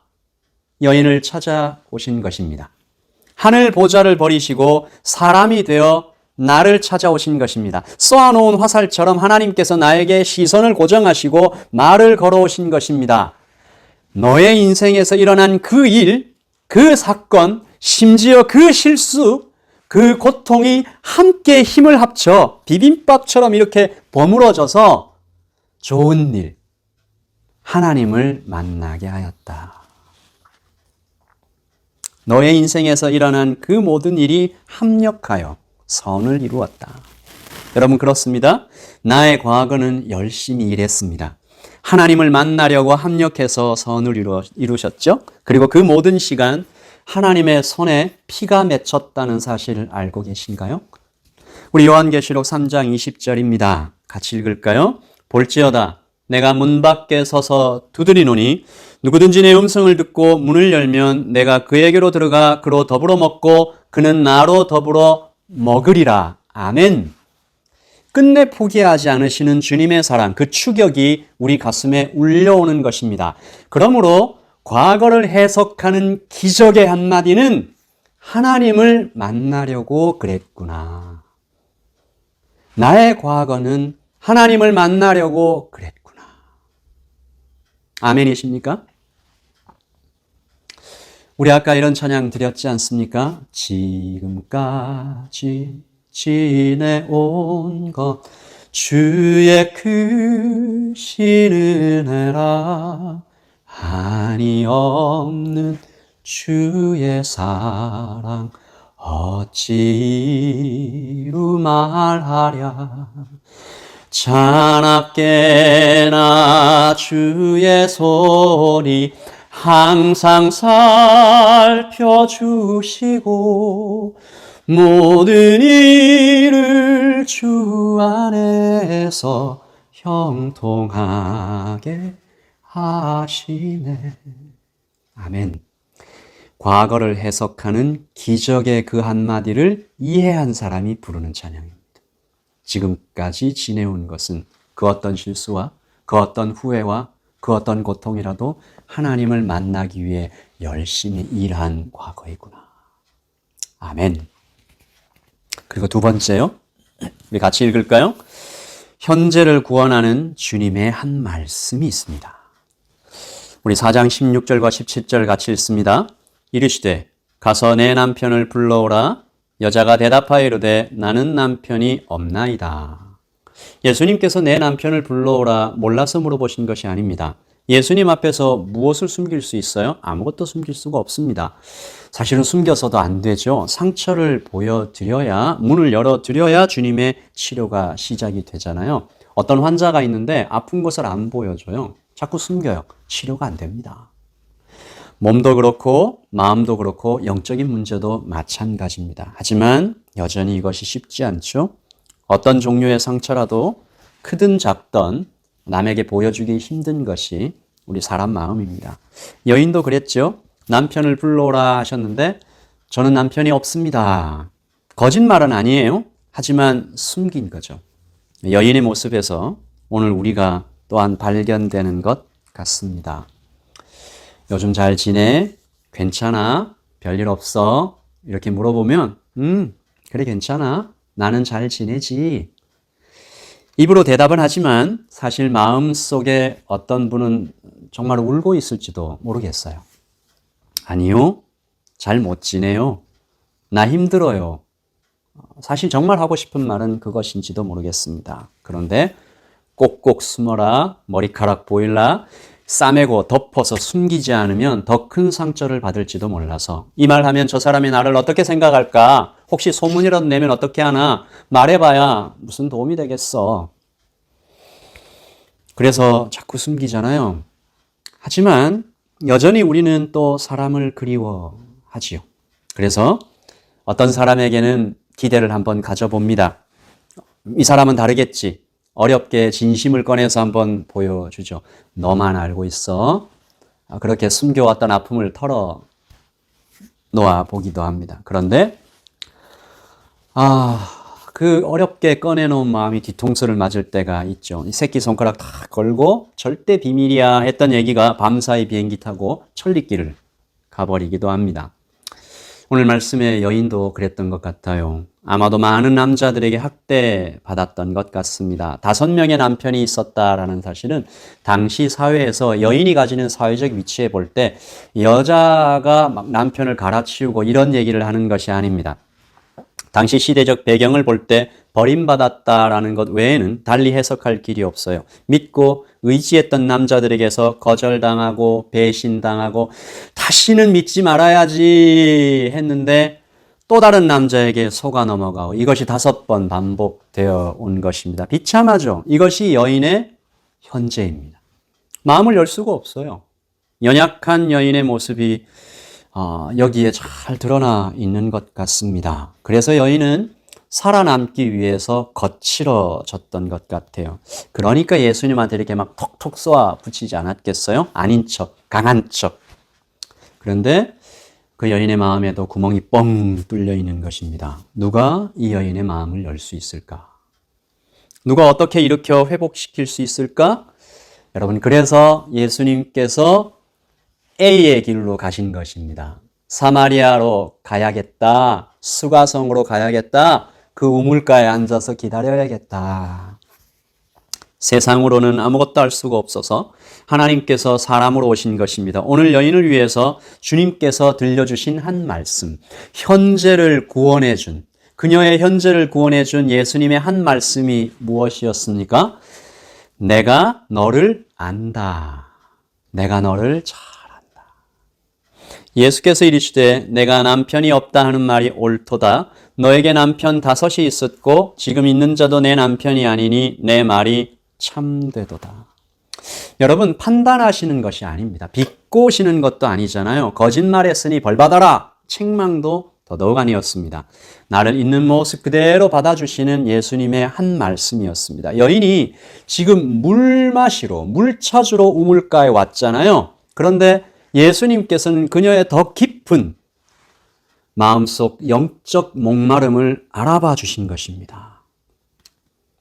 여인을 찾아오신 것입니다. 하늘 보좌를 버리시고 사람이 되어 나를 찾아오신 것입니다. 쏘아놓은 화살처럼 하나님께서 나에게 시선을 고정하시고 말을 걸어오신 것입니다. 너의 인생에서 일어난 그 일, 그 사건, 심지어 그 실수, 그 고통이 함께 힘을 합쳐 비빔밥처럼 이렇게 버무러져서 좋은 일, 하나님을 만나게 하였다. 너의 인생에서 일어난 그 모든 일이 합력하여 선을 이루었다. 여러분 그렇습니다. 나의 과거는 열심히 일했습니다. 하나님을 만나려고 합력해서 선을 이루셨죠. 그리고 그 모든 시간 하나님의 손에 피가 맺혔다는 사실을 알고 계신가요? 우리 요한계시록 3장 20절입니다. 같이 읽을까요? 볼지어다 내가 문 밖에 서서 두드리노니 누구든지 내 음성을 듣고 문을 열면 내가 그에게로 들어가 그로 더불어 먹고 그는 나로 더불어 먹으리라. 아멘. 끝내 포기하지 않으시는 주님의 사랑, 그 추격이 우리 가슴에 울려오는 것입니다. 그러므로 과거를 해석하는 기적의 한마디는 하나님을 만나려고 그랬구나. 나의 과거는 하나님을 만나려고 그랬구나. 아멘이십니까? 우리 아까 이런 찬양 드렸지 않습니까? 지금까지 지내온 것 주의 크신 은혜라 한이 없는 주의 사랑 어찌 이루 말하랴 자나깨나 주의 손이 항상 살펴주시고 모든 일을 주 안에서 형통하게 하시네. 아멘. 과거를 해석하는 기적의 그 한마디를 이해한 사람이 부르는 찬양입니다. 지금까지 지내온 것은 그 어떤 실수와 그 어떤 후회와 그 어떤 고통이라도 하나님을 만나기 위해 열심히 일한 과거이구나. 아멘. 그리고 두 번째요. 우리 같이 읽을까요? 현재를 구원하는 주님의 한 말씀이 있습니다. 우리 4장 16절과 17절 같이 읽습니다. 이르시되 가서 내 남편을 불러오라. 여자가 대답하여 이르되 나는 남편이 없나이다. 예수님께서 내 남편을 불러오라 몰라서 물어보신 것이 아닙니다. 예수님 앞에서 무엇을 숨길 수 있어요? 아무것도 숨길 수가 없습니다. 사실은 숨겨서도 안 되죠. 상처를 보여드려야, 문을 열어드려야 주님의 치료가 시작이 되잖아요. 어떤 환자가 있는데 아픈 곳을 안 보여줘요. 자꾸 숨겨요. 치료가 안 됩니다. 몸도 그렇고 마음도 그렇고 영적인 문제도 마찬가지입니다. 하지만 여전히 이것이 쉽지 않죠. 어떤 종류의 상처라도 크든 작든 남에게 보여주기 힘든 것이 우리 사람 마음입니다. 여인도 그랬죠. 남편을 불러오라 하셨는데 저는 남편이 없습니다. 거짓말은 아니에요. 하지만 숨긴 거죠. 여인의 모습에서 오늘 우리가 또한 발견되는 것 같습니다. 요즘 잘 지내? 괜찮아? 별일 없어? 이렇게 물어보면 그래 괜찮아. 나는 잘 지내지. 입으로 대답은 하지만 사실 마음속에 어떤 분은 정말 울고 있을지도 모르겠어요. 아니요. 잘 못 지내요. 나 힘들어요. 사실 정말 하고 싶은 말은 그것인지도 모르겠습니다. 그런데 꼭꼭 숨어라, 머리카락 보일라, 싸매고 덮어서 숨기지 않으면 더 큰 상처를 받을지도 몰라서 이 말 하면 저 사람이 나를 어떻게 생각할까? 혹시 소문이라도 내면 어떻게 하나? 말해봐야 무슨 도움이 되겠어. 그래서 자꾸 숨기잖아요. 하지만 여전히 우리는 또 사람을 그리워하지요. 그래서 어떤 사람에게는 기대를 한번 가져봅니다. 이 사람은 다르겠지. 어렵게 진심을 꺼내서 한번 보여주죠. 너만 알고 있어. 그렇게 숨겨왔던 아픔을 털어 놓아 보기도 합니다. 그런데 그 어렵게 꺼내놓은 마음이 뒤통수를 맞을 때가 있죠. 이 새끼손가락 다 걸고 절대 비밀이야 했던 얘기가 밤사이 비행기 타고 천리길을 가버리기도 합니다. 오늘 말씀의 여인도 그랬던 것 같아요. 아마도 많은 남자들에게 학대받았던 것 같습니다. 5명의 남편이 있었다라는 사실은 당시 사회에서 여인이 가지는 사회적 위치에 볼 때 여자가 막 남편을 갈아치우고 이런 얘기를 하는 것이 아닙니다. 당시 시대적 배경을 볼 때 버림받았다라는 것 외에는 달리 해석할 길이 없어요. 믿고 의지했던 남자들에게서 거절당하고 배신당하고 다시는 믿지 말아야지 했는데 또 다른 남자에게 속아 넘어가고 이것이 5번 반복되어 온 것입니다. 비참하죠. 이것이 여인의 현재입니다. 마음을 열 수가 없어요. 연약한 여인의 모습이 여기에 잘 드러나 있는 것 같습니다. 그래서 여인은 살아남기 위해서 거칠어졌던 것 같아요. 그러니까 예수님한테 이렇게 막 톡톡 쏘아 붙이지 않았겠어요? 아닌 척, 강한 척. 그런데 그 여인의 마음에도 구멍이 뻥 뚫려 있는 것입니다. 누가 이 여인의 마음을 열 수 있을까? 누가 어떻게 일으켜 회복시킬 수 있을까? 여러분, 그래서 예수님께서 A의 길로 가신 것입니다. 사마리아로 가야겠다. 수가성으로 가야겠다. 그 우물가에 앉아서 기다려야겠다. 세상으로는 아무것도 할 수가 없어서 하나님께서 사람으로 오신 것입니다. 오늘 여인을 위해서 주님께서 들려주신 한 말씀, 현재를 구원해준, 그녀의 현재를 구원해준 예수님의 한 말씀이 무엇이었습니까? 내가 너를 안다. 내가 너를 잘 안다. 예수께서 이르시되 내가 남편이 없다 하는 말이 옳도다. 너에게 남편 5이 있었고 지금 있는 자도 내 남편이 아니니 내 말이 참되도다. 여러분, 판단하시는 것이 아닙니다. 비꼬시는 것도 아니잖아요. 거짓말했으니 벌받아라. 책망도 더더욱 아니었습니다. 나를 있는 모습 그대로 받아주시는 예수님의 한 말씀이었습니다. 여인이 지금 물 마시러, 물 찾으러 우물가에 왔잖아요. 그런데 예수님께서는 그녀의 더 깊은 마음속 영적 목마름을 알아봐 주신 것입니다.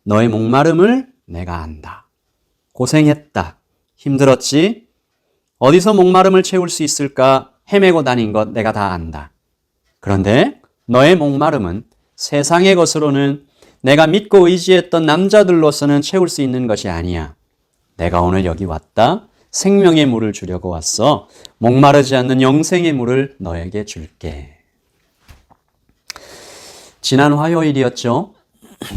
너의 목마름을 내가 안다. 고생했다. 힘들었지? 어디서 목마름을 채울 수 있을까 헤매고 다닌 것 내가 다 안다. 그런데 너의 목마름은 세상의 것으로는 내가 믿고 의지했던 남자들로서는 채울 수 있는 것이 아니야. 내가 오늘 여기 왔다. 생명의 물을 주려고 왔어. 목마르지 않는 영생의 물을 너에게 줄게. 지난 화요일이었죠.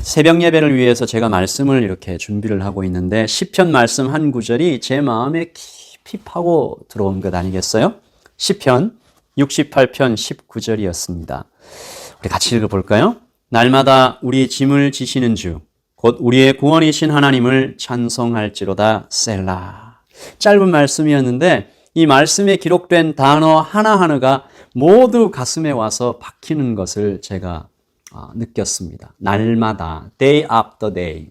새벽 예배를 위해서 제가 말씀을 이렇게 준비를 하고 있는데 시편 말씀 한 구절이 제 마음에 깊이 파고 들어온 것 아니겠어요? 시편 68편 19절이었습니다. 우리 같이 읽어볼까요? 날마다 우리 짐을 지시는 주, 곧 우리의 구원이신 하나님을 찬송할지로다. 셀라. 짧은 말씀이었는데 이 말씀에 기록된 단어 하나하나가 모두 가슴에 와서 박히는 것을 제가 느꼈습니다. 날마다, day after day.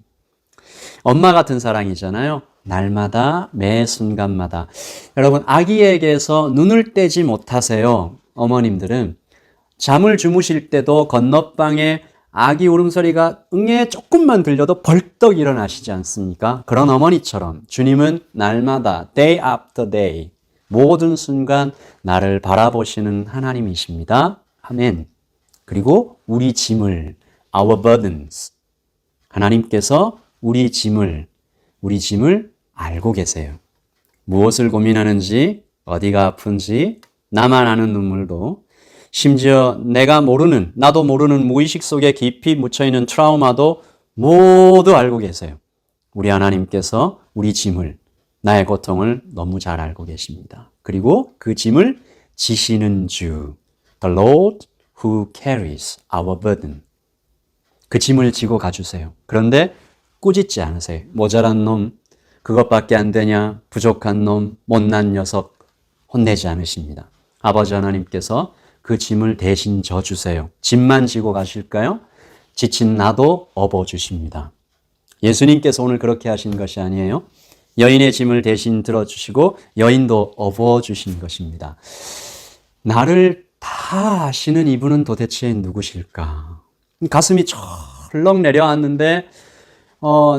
엄마 같은 사랑이잖아요. 날마다, 매 순간마다. 여러분, 아기에게서 눈을 떼지 못하세요. 어머님들은 잠을 주무실 때도 건너방에 아기 울음소리가 응애 조금만 들려도 벌떡 일어나시지 않습니까? 그런 어머니처럼 주님은 날마다, day after day, 모든 순간 나를 바라보시는 하나님이십니다. 아멘. 그리고 우리 짐을, our burdens, 하나님께서 우리 짐을 알고 계세요. 무엇을 고민하는지, 어디가 아픈지, 나만 아는 눈물도 심지어 내가 모르는, 나도 모르는 무의식 속에 깊이 묻혀있는 트라우마도 모두 알고 계세요. 우리 하나님께서 우리 짐을, 나의 고통을 너무 잘 알고 계십니다. 그리고 그 짐을 지시는 주, The Lord who carries our burden. 그 짐을 지고 가주세요. 그런데 꾸짖지 않으세요. 모자란 놈, 그것밖에 안 되냐, 부족한 놈, 못난 녀석 혼내지 않으십니다. 아버지 하나님께서 그 짐을 대신 져주세요. 짐만 지고 가실까요? 지친 나도 업어주십니다. 예수님께서 오늘 그렇게 하신 것이 아니에요. 여인의 짐을 대신 들어주시고 여인도 업어주신 것입니다. 나를 다 아시는 이분은 도대체 누구실까? 가슴이 철렁 내려앉는데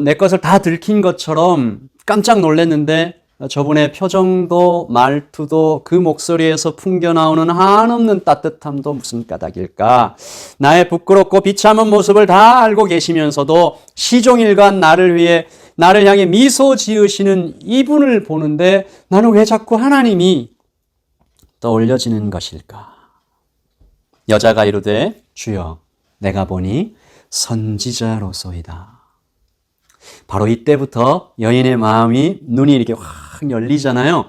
내 것을 다 들킨 것처럼 깜짝 놀랐는데 저분의 표정도 말투도 그 목소리에서 풍겨나오는 한없는 따뜻함도 무슨 까닭일까? 나의 부끄럽고 비참한 모습을 다 알고 계시면서도 시종일관 나를 위해 나를 향해 미소 지으시는 이분을 보는데 나는 왜 자꾸 하나님이 떠올려지는 것일까? 여자가 이르되 주여 내가 보니 선지자로소이다. 바로 이때부터 여인의 마음이 눈이 이렇게 확 열리잖아요.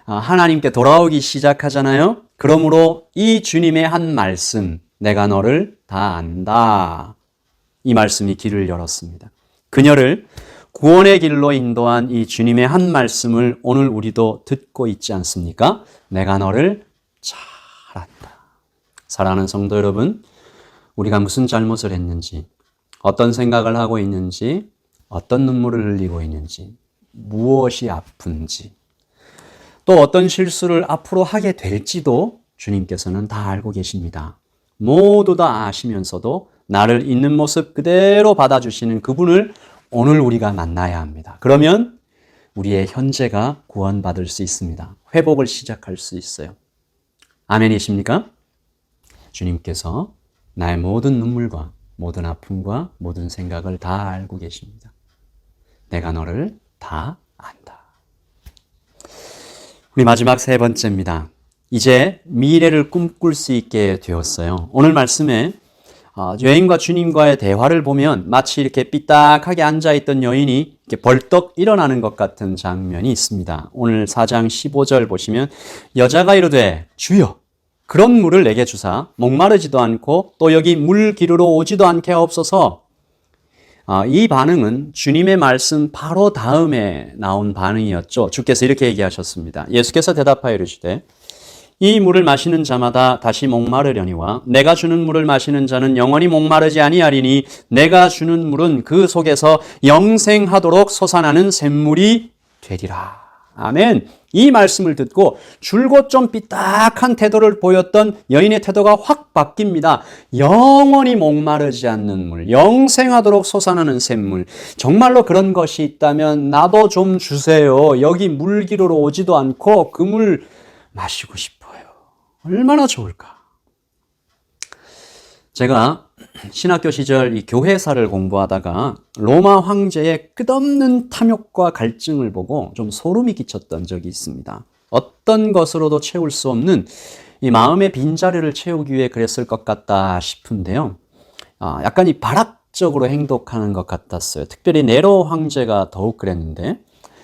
하나님께 돌아오기 시작하잖아요. 그러므로 이 주님의 한 말씀, 내가 너를 다 안다. 이 말씀이 길을 열었습니다. 그녀를 구원의 길로 인도한 이 주님의 한 말씀을 오늘 우리도 듣고 있지 않습니까? 내가 너를 잘 안다. 사랑하는 성도 여러분, 우리가 무슨 잘못을 했는지, 어떤 생각을 하고 있는지, 어떤 눈물을 흘리고 있는지, 무엇이 아픈지, 또 어떤 실수를 앞으로 하게 될지도 주님께서는 다 알고 계십니다. 모두 다 아시면서도 나를 있는 모습 그대로 받아주시는 그분을 오늘 우리가 만나야 합니다. 그러면 우리의 현재가 구원받을 수 있습니다. 회복을 시작할 수 있어요. 아멘이십니까? 주님께서 나의 모든 눈물과 모든 아픔과 모든 생각을 다 알고 계십니다. 내가 너를 다 안다. 우리 마지막 세 번째입니다. 이제 미래를 꿈꿀 수 있게 되었어요. 오늘 말씀에 여인과 주님과의 대화를 보면 마치 이렇게 삐딱하게 앉아있던 여인이 이렇게 벌떡 일어나는 것 같은 장면이 있습니다. 오늘 4장 15절 보시면 여자가 이르되 주여 그런 물을 내게 주사 목마르지도 않고 또 여기 물 기르러 오지도 않게 하옵소서. 이 반응은 주님의 말씀 바로 다음에 나온 반응이었죠. 주께서 이렇게 얘기하셨습니다. 예수께서 대답하여 이르시되 이 물을 마시는 자마다 다시 목마르려니와 내가 주는 물을 마시는 자는 영원히 목마르지 아니하리니 내가 주는 물은 그 속에서 영생하도록 솟아나는 샘물이 되리라. 아멘. 이 말씀을 듣고 줄곧 좀 삐딱한 태도를 보였던 여인의 태도가 확 바뀝니다. 영원히 목마르지 않는 물, 영생하도록 솟아나는 샘물. 정말로 그런 것이 있다면 나도 좀 주세요. 여기 물 기르러 오지도 않고 그 물 마시고 싶어요. 얼마나 좋을까? 제가 신학교 시절 이 교회사를 공부하다가 로마 황제의 끝없는 탐욕과 갈증을 보고 좀 소름이 끼쳤던 적이 있습니다. 어떤 것으로도 채울 수 없는 이 마음의 빈자리를 채우기 위해 그랬을 것 같다 싶은데요. 약간 이 발악적으로 행동하는 것 같았어요. 특별히 네로 황제가 더욱 그랬는데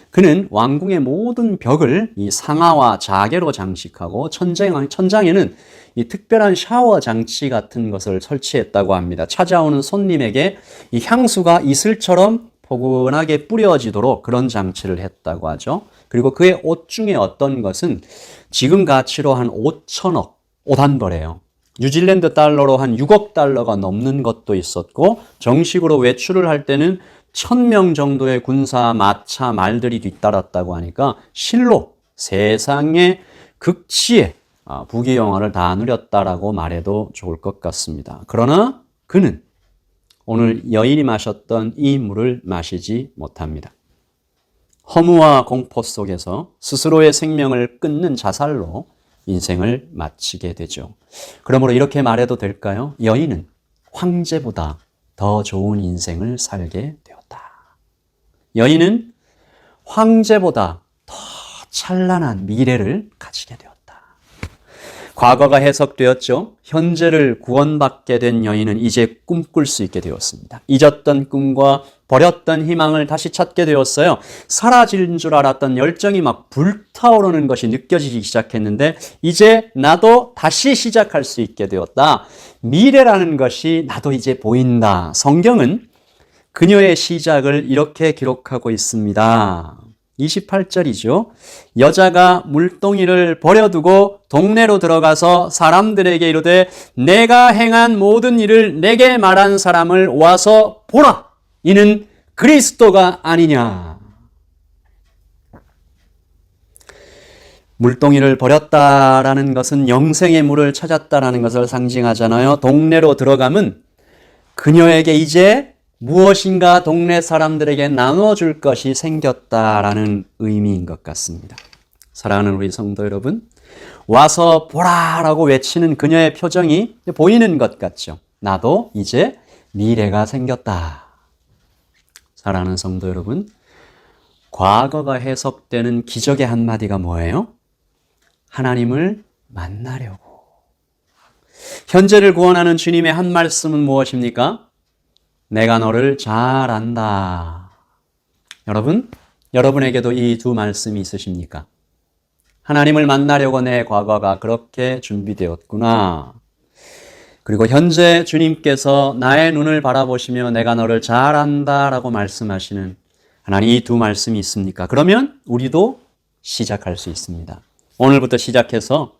그는 왕궁의 모든 벽을 이 상아와 자개로 장식하고 천장에는 이 특별한 샤워 장치 같은 것을 설치했다고 합니다. 찾아오는 손님에게 이 향수가 이슬처럼 포근하게 뿌려지도록 그런 장치를 했다고 하죠. 그리고 그의 옷 중에 어떤 것은 지금 가치로 한 5천억, 옷 한 벌이에요. 뉴질랜드 달러로 한 6억 달러가 넘는 것도 있었고 정식으로 외출을 할 때는 1000명 정도의 군사, 마차, 말들이 뒤따랐다고 하니까 실로 세상의 극치의 부귀영화를 다 누렸다라고 말해도 좋을 것 같습니다. 그러나 그는 오늘 여인이 마셨던 이 물을 마시지 못합니다. 허무와 공포 속에서 스스로의 생명을 끊는 자살로 인생을 마치게 되죠. 그러므로 이렇게 말해도 될까요? 여인은 황제보다 더 좋은 인생을 살게 되었다. 여인은 황제보다 더 찬란한 미래를 가지게 되었다. 과거가 해석되었죠. 현재를 구원받게 된 여인은 이제 꿈꿀 수 있게 되었습니다. 잊었던 꿈과 버렸던 희망을 다시 찾게 되었어요. 사라진 줄 알았던 열정이 막 불타오르는 것이 느껴지기 시작했는데 이제 나도 다시 시작할 수 있게 되었다. 미래라는 것이 나도 이제 보인다. 성경은 그녀의 시작을 이렇게 기록하고 있습니다. 28절이죠. 여자가 물동이를 버려두고 동네로 들어가서 사람들에게 이르되 내가 행한 모든 일을 내게 말한 사람을 와서 보라. 이는 그리스도가 아니냐. 물동이를 버렸다라는 것은 영생의 물을 찾았다라는 것을 상징하잖아요. 동네로 들어가면 그녀에게 이제 무엇인가 동네 사람들에게 나눠줄 것이 생겼다라는 의미인 것 같습니다. 사랑하는 우리 성도 여러분, 와서 보라라고 외치는 그녀의 표정이 보이는 것 같죠. 나도 이제 미래가 생겼다. 사랑하는 성도 여러분, 과거가 해석되는 기적의 한마디가 뭐예요? 하나님을 만나려고. 현재를 구원하는 주님의 한 말씀은 무엇입니까? 내가 너를 잘 안다. 여러분, 여러분에게도 이 두 말씀이 있으십니까? 하나님을 만나려고 내 과거가 그렇게 준비되었구나. 그리고 현재 주님께서 나의 눈을 바라보시며 내가 너를 잘 안다라고 말씀하시는 하나님 이 두 말씀이 있습니까? 그러면 우리도 시작할 수 있습니다. 오늘부터 시작해서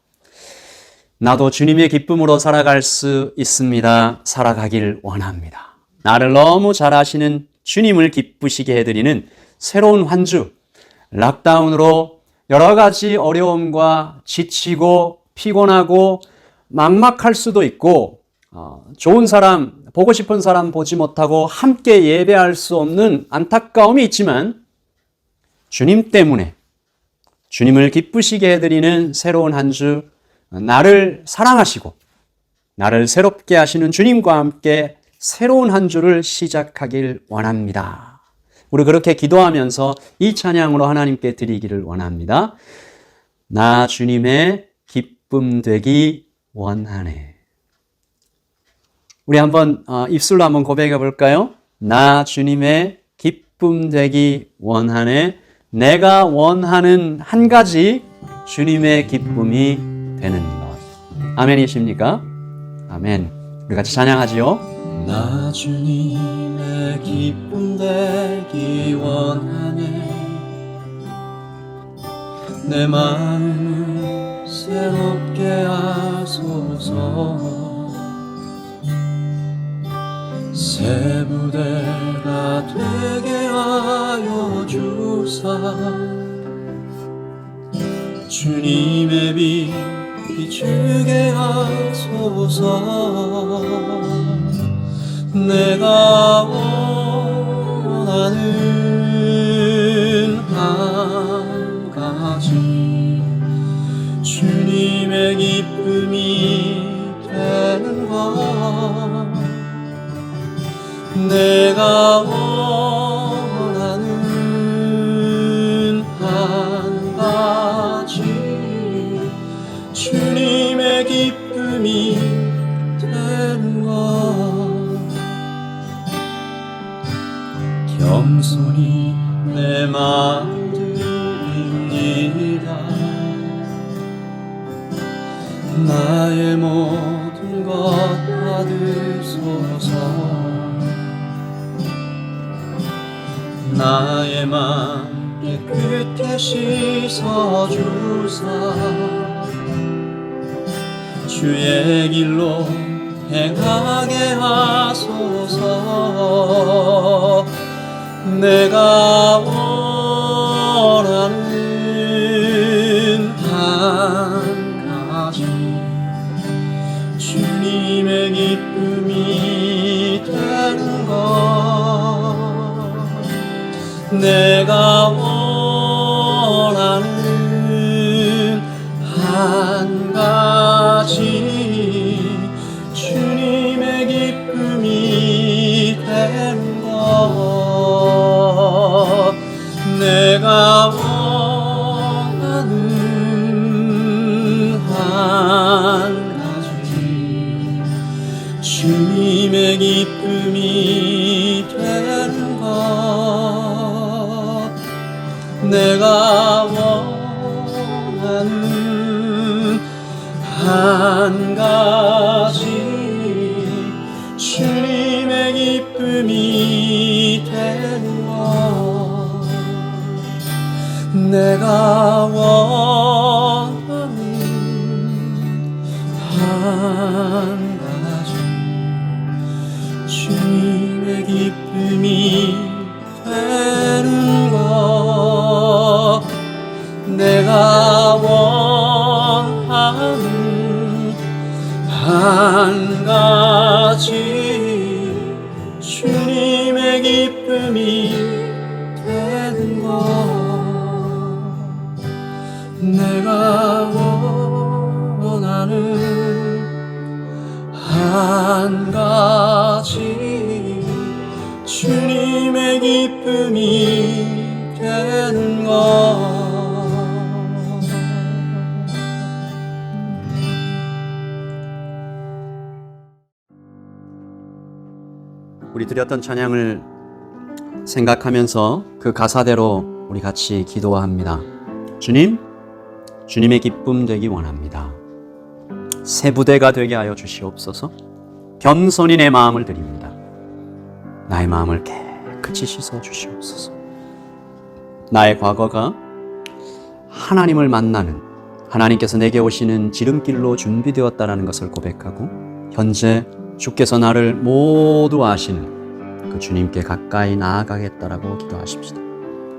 나도 주님의 기쁨으로 살아갈 수 있습니다. 살아가길 원합니다. 나를 너무 잘 아시는 주님을 기쁘시게 해드리는 새로운 한 주, 락다운으로 여러 가지 어려움과 지치고 피곤하고 막막할 수도 있고 좋은 사람, 보고 싶은 사람 보지 못하고 함께 예배할 수 없는 안타까움이 있지만 주님 때문에 주님을 기쁘시게 해드리는 새로운 한 주, 나를 사랑하시고 나를 새롭게 하시는 주님과 함께 새로운 한 주를 시작하길 원합니다. 우리 그렇게 기도하면서 이 찬양으로 하나님께 드리기를 원합니다. 나 주님의 기쁨 되기 원하네. 우리 한번 입술로 한번 고백해 볼까요? 나 주님의 기쁨 되기 원하네. 내가 원하는 한 가지 주님의 기쁨이 되는 것. 아멘이십니까? 아멘. 우리 같이 찬양하지요. 나 주님의 기쁨 되기 원하네. 내 마음을 새롭게 하소서. 새 부대가 되게 하여 주사 주님의 빛 비추게 하소서. 내가 원하는 한 가지 주님의 기쁨이 되는 것. 내가 원하는 한 가지 주님의 기쁨이 되는 것. 겸손히 내 마음 드립니다. 나의 모든 것 받으소서. 나의 맘 깨끗게 씻어주사 주의 길로 행하게 하소서. 내가 원하는 한 가지 주님의 기쁨이 되는 것. 내가 원하는 한 가지 주님의 기쁨이 되는 것. 내가 원하는 한 주님의 기쁨이 되는 것 내가 원하는 한 가지 주님의 기쁨이 되는 것 내가 원하는 한 가지 주님의 기쁨이 되는 것 내가 원하는 한 가지 주님의 기쁨이 되는 것 내가 원하는 한 가지 주님의 기쁨이 되는 것 우리 드렸던 찬양을 생각하면서 그 가사대로 우리 같이 기도합니다. 주님, 주님의 기쁨 되기 원합니다. 새 부대가 되게 하여 주시옵소서. 겸손히 내 마음을 드립니다. 나의 마음을 깨끗이 씻어 주시옵소서. 나의 과거가 하나님을 만나는 하나님께서 내게 오시는 지름길로 준비되었다는 것을 고백하고 현재 주께서 나를 모두 아시는 그 주님께 가까이 나아가겠다라고 기도하십시다.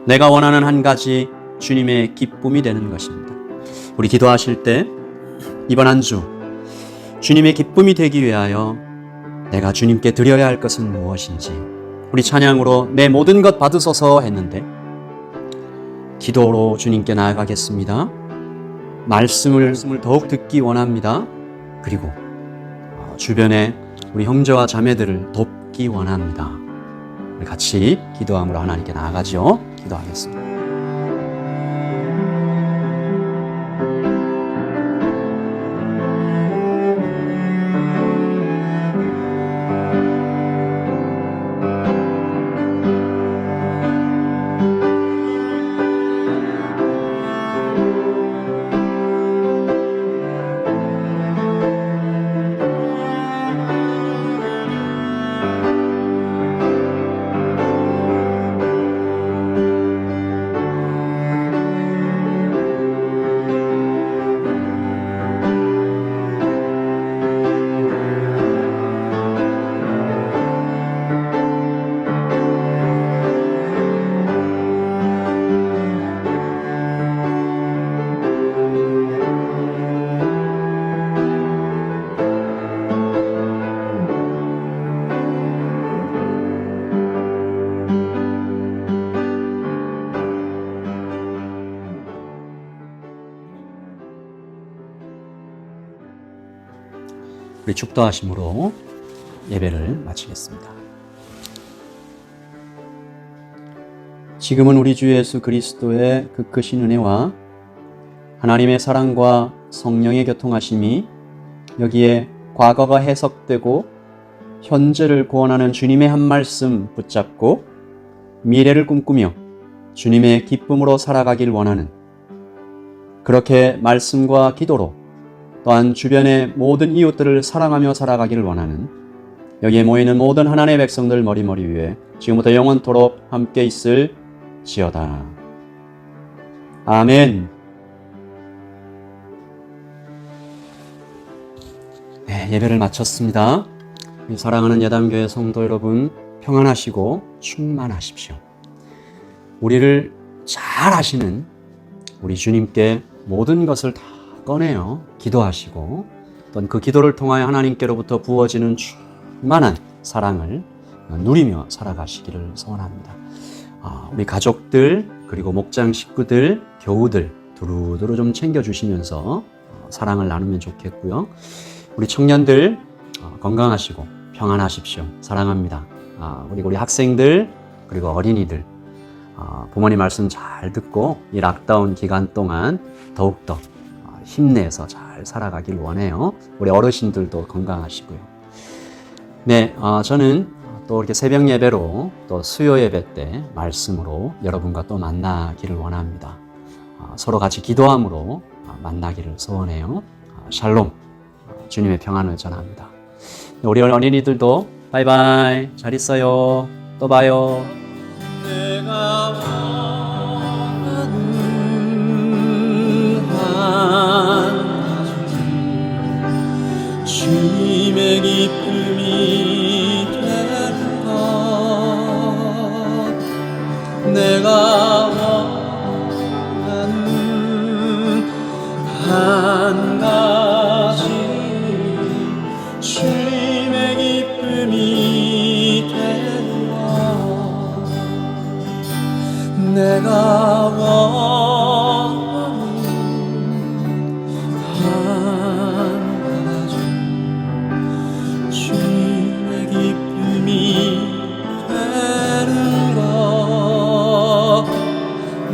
내가 원하는 한 가지 주님의 기쁨이 되는 것입니다. 우리 기도하실 때 이번 한 주 주님의 기쁨이 되기 위하여 내가 주님께 드려야 할 것은 무엇인지 우리 찬양으로 내 모든 것 받으소서 했는데 기도로 주님께 나아가겠습니다. 말씀을 더욱 듣기 원합니다. 그리고 주변에 우리 형제와 자매들을 돕기 원합니다. 우리 같이 기도함으로 하나님께 나아가죠. 기도하겠습니다. 우리 축도하심으로 예배를 마치겠습니다. 지금은 우리 주 예수 그리스도의 그 크신 은혜와 하나님의 사랑과 성령의 교통하심이 여기에 과거가 해석되고 현재를 구원하는 주님의 한 말씀 붙잡고 미래를 꿈꾸며 주님의 기쁨으로 살아가길 원하는 그렇게 말씀과 기도로 또한 주변의 모든 이웃들을 사랑하며 살아가기를 원하는 여기에 모이는 모든 하나님의 백성들 머리머리 위에 지금부터 영원토록 함께 있을지어다. 아멘. 네, 예배를 마쳤습니다. 사랑하는 예담교회 성도 여러분, 평안하시고 충만하십시오. 우리를 잘 아시는 우리 주님께 모든 것을 다 꺼내어 기도하시고 또한 그 기도를 통하여 하나님께로부터 부어지는 충만한 사랑을 누리며 살아가시기를 소원합니다. 우리 가족들 그리고 목장 식구들, 교우들 두루두루 좀 챙겨주시면서 사랑을 나누면 좋겠고요. 우리 청년들 건강하시고 평안하십시오. 사랑합니다. 그리고 우리 학생들 그리고 어린이들 부모님 말씀 잘 듣고 이 락다운 기간 동안 더욱더 힘내서 잘 살아가길 원해요. 우리 어르신들도 건강하시고요. 네, 저는 또 이렇게 새벽 예배로 또 수요 예배 때 말씀으로 여러분과 또 만나기를 원합니다. 서로 같이 기도함으로 만나기를 소원해요. 샬롬, 주님의 평안을 전합니다. 우리 어린이들도 바이바이, 잘 있어요. 또 봐요. 내가 원하는 한 주님의 기쁨이 되는 것 내가 원하는 한 가지 주님의 기쁨이 되는 것 내가 원하는 한 가지 주님의 기쁨이 되는 것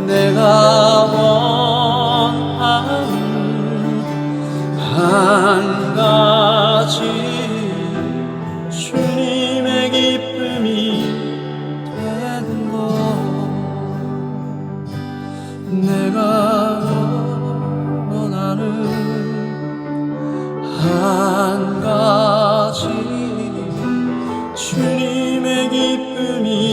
내가 원하는 한 가지 주님의 기쁨이 되는 것 내가 원하는 한 가지 주님의 기쁨이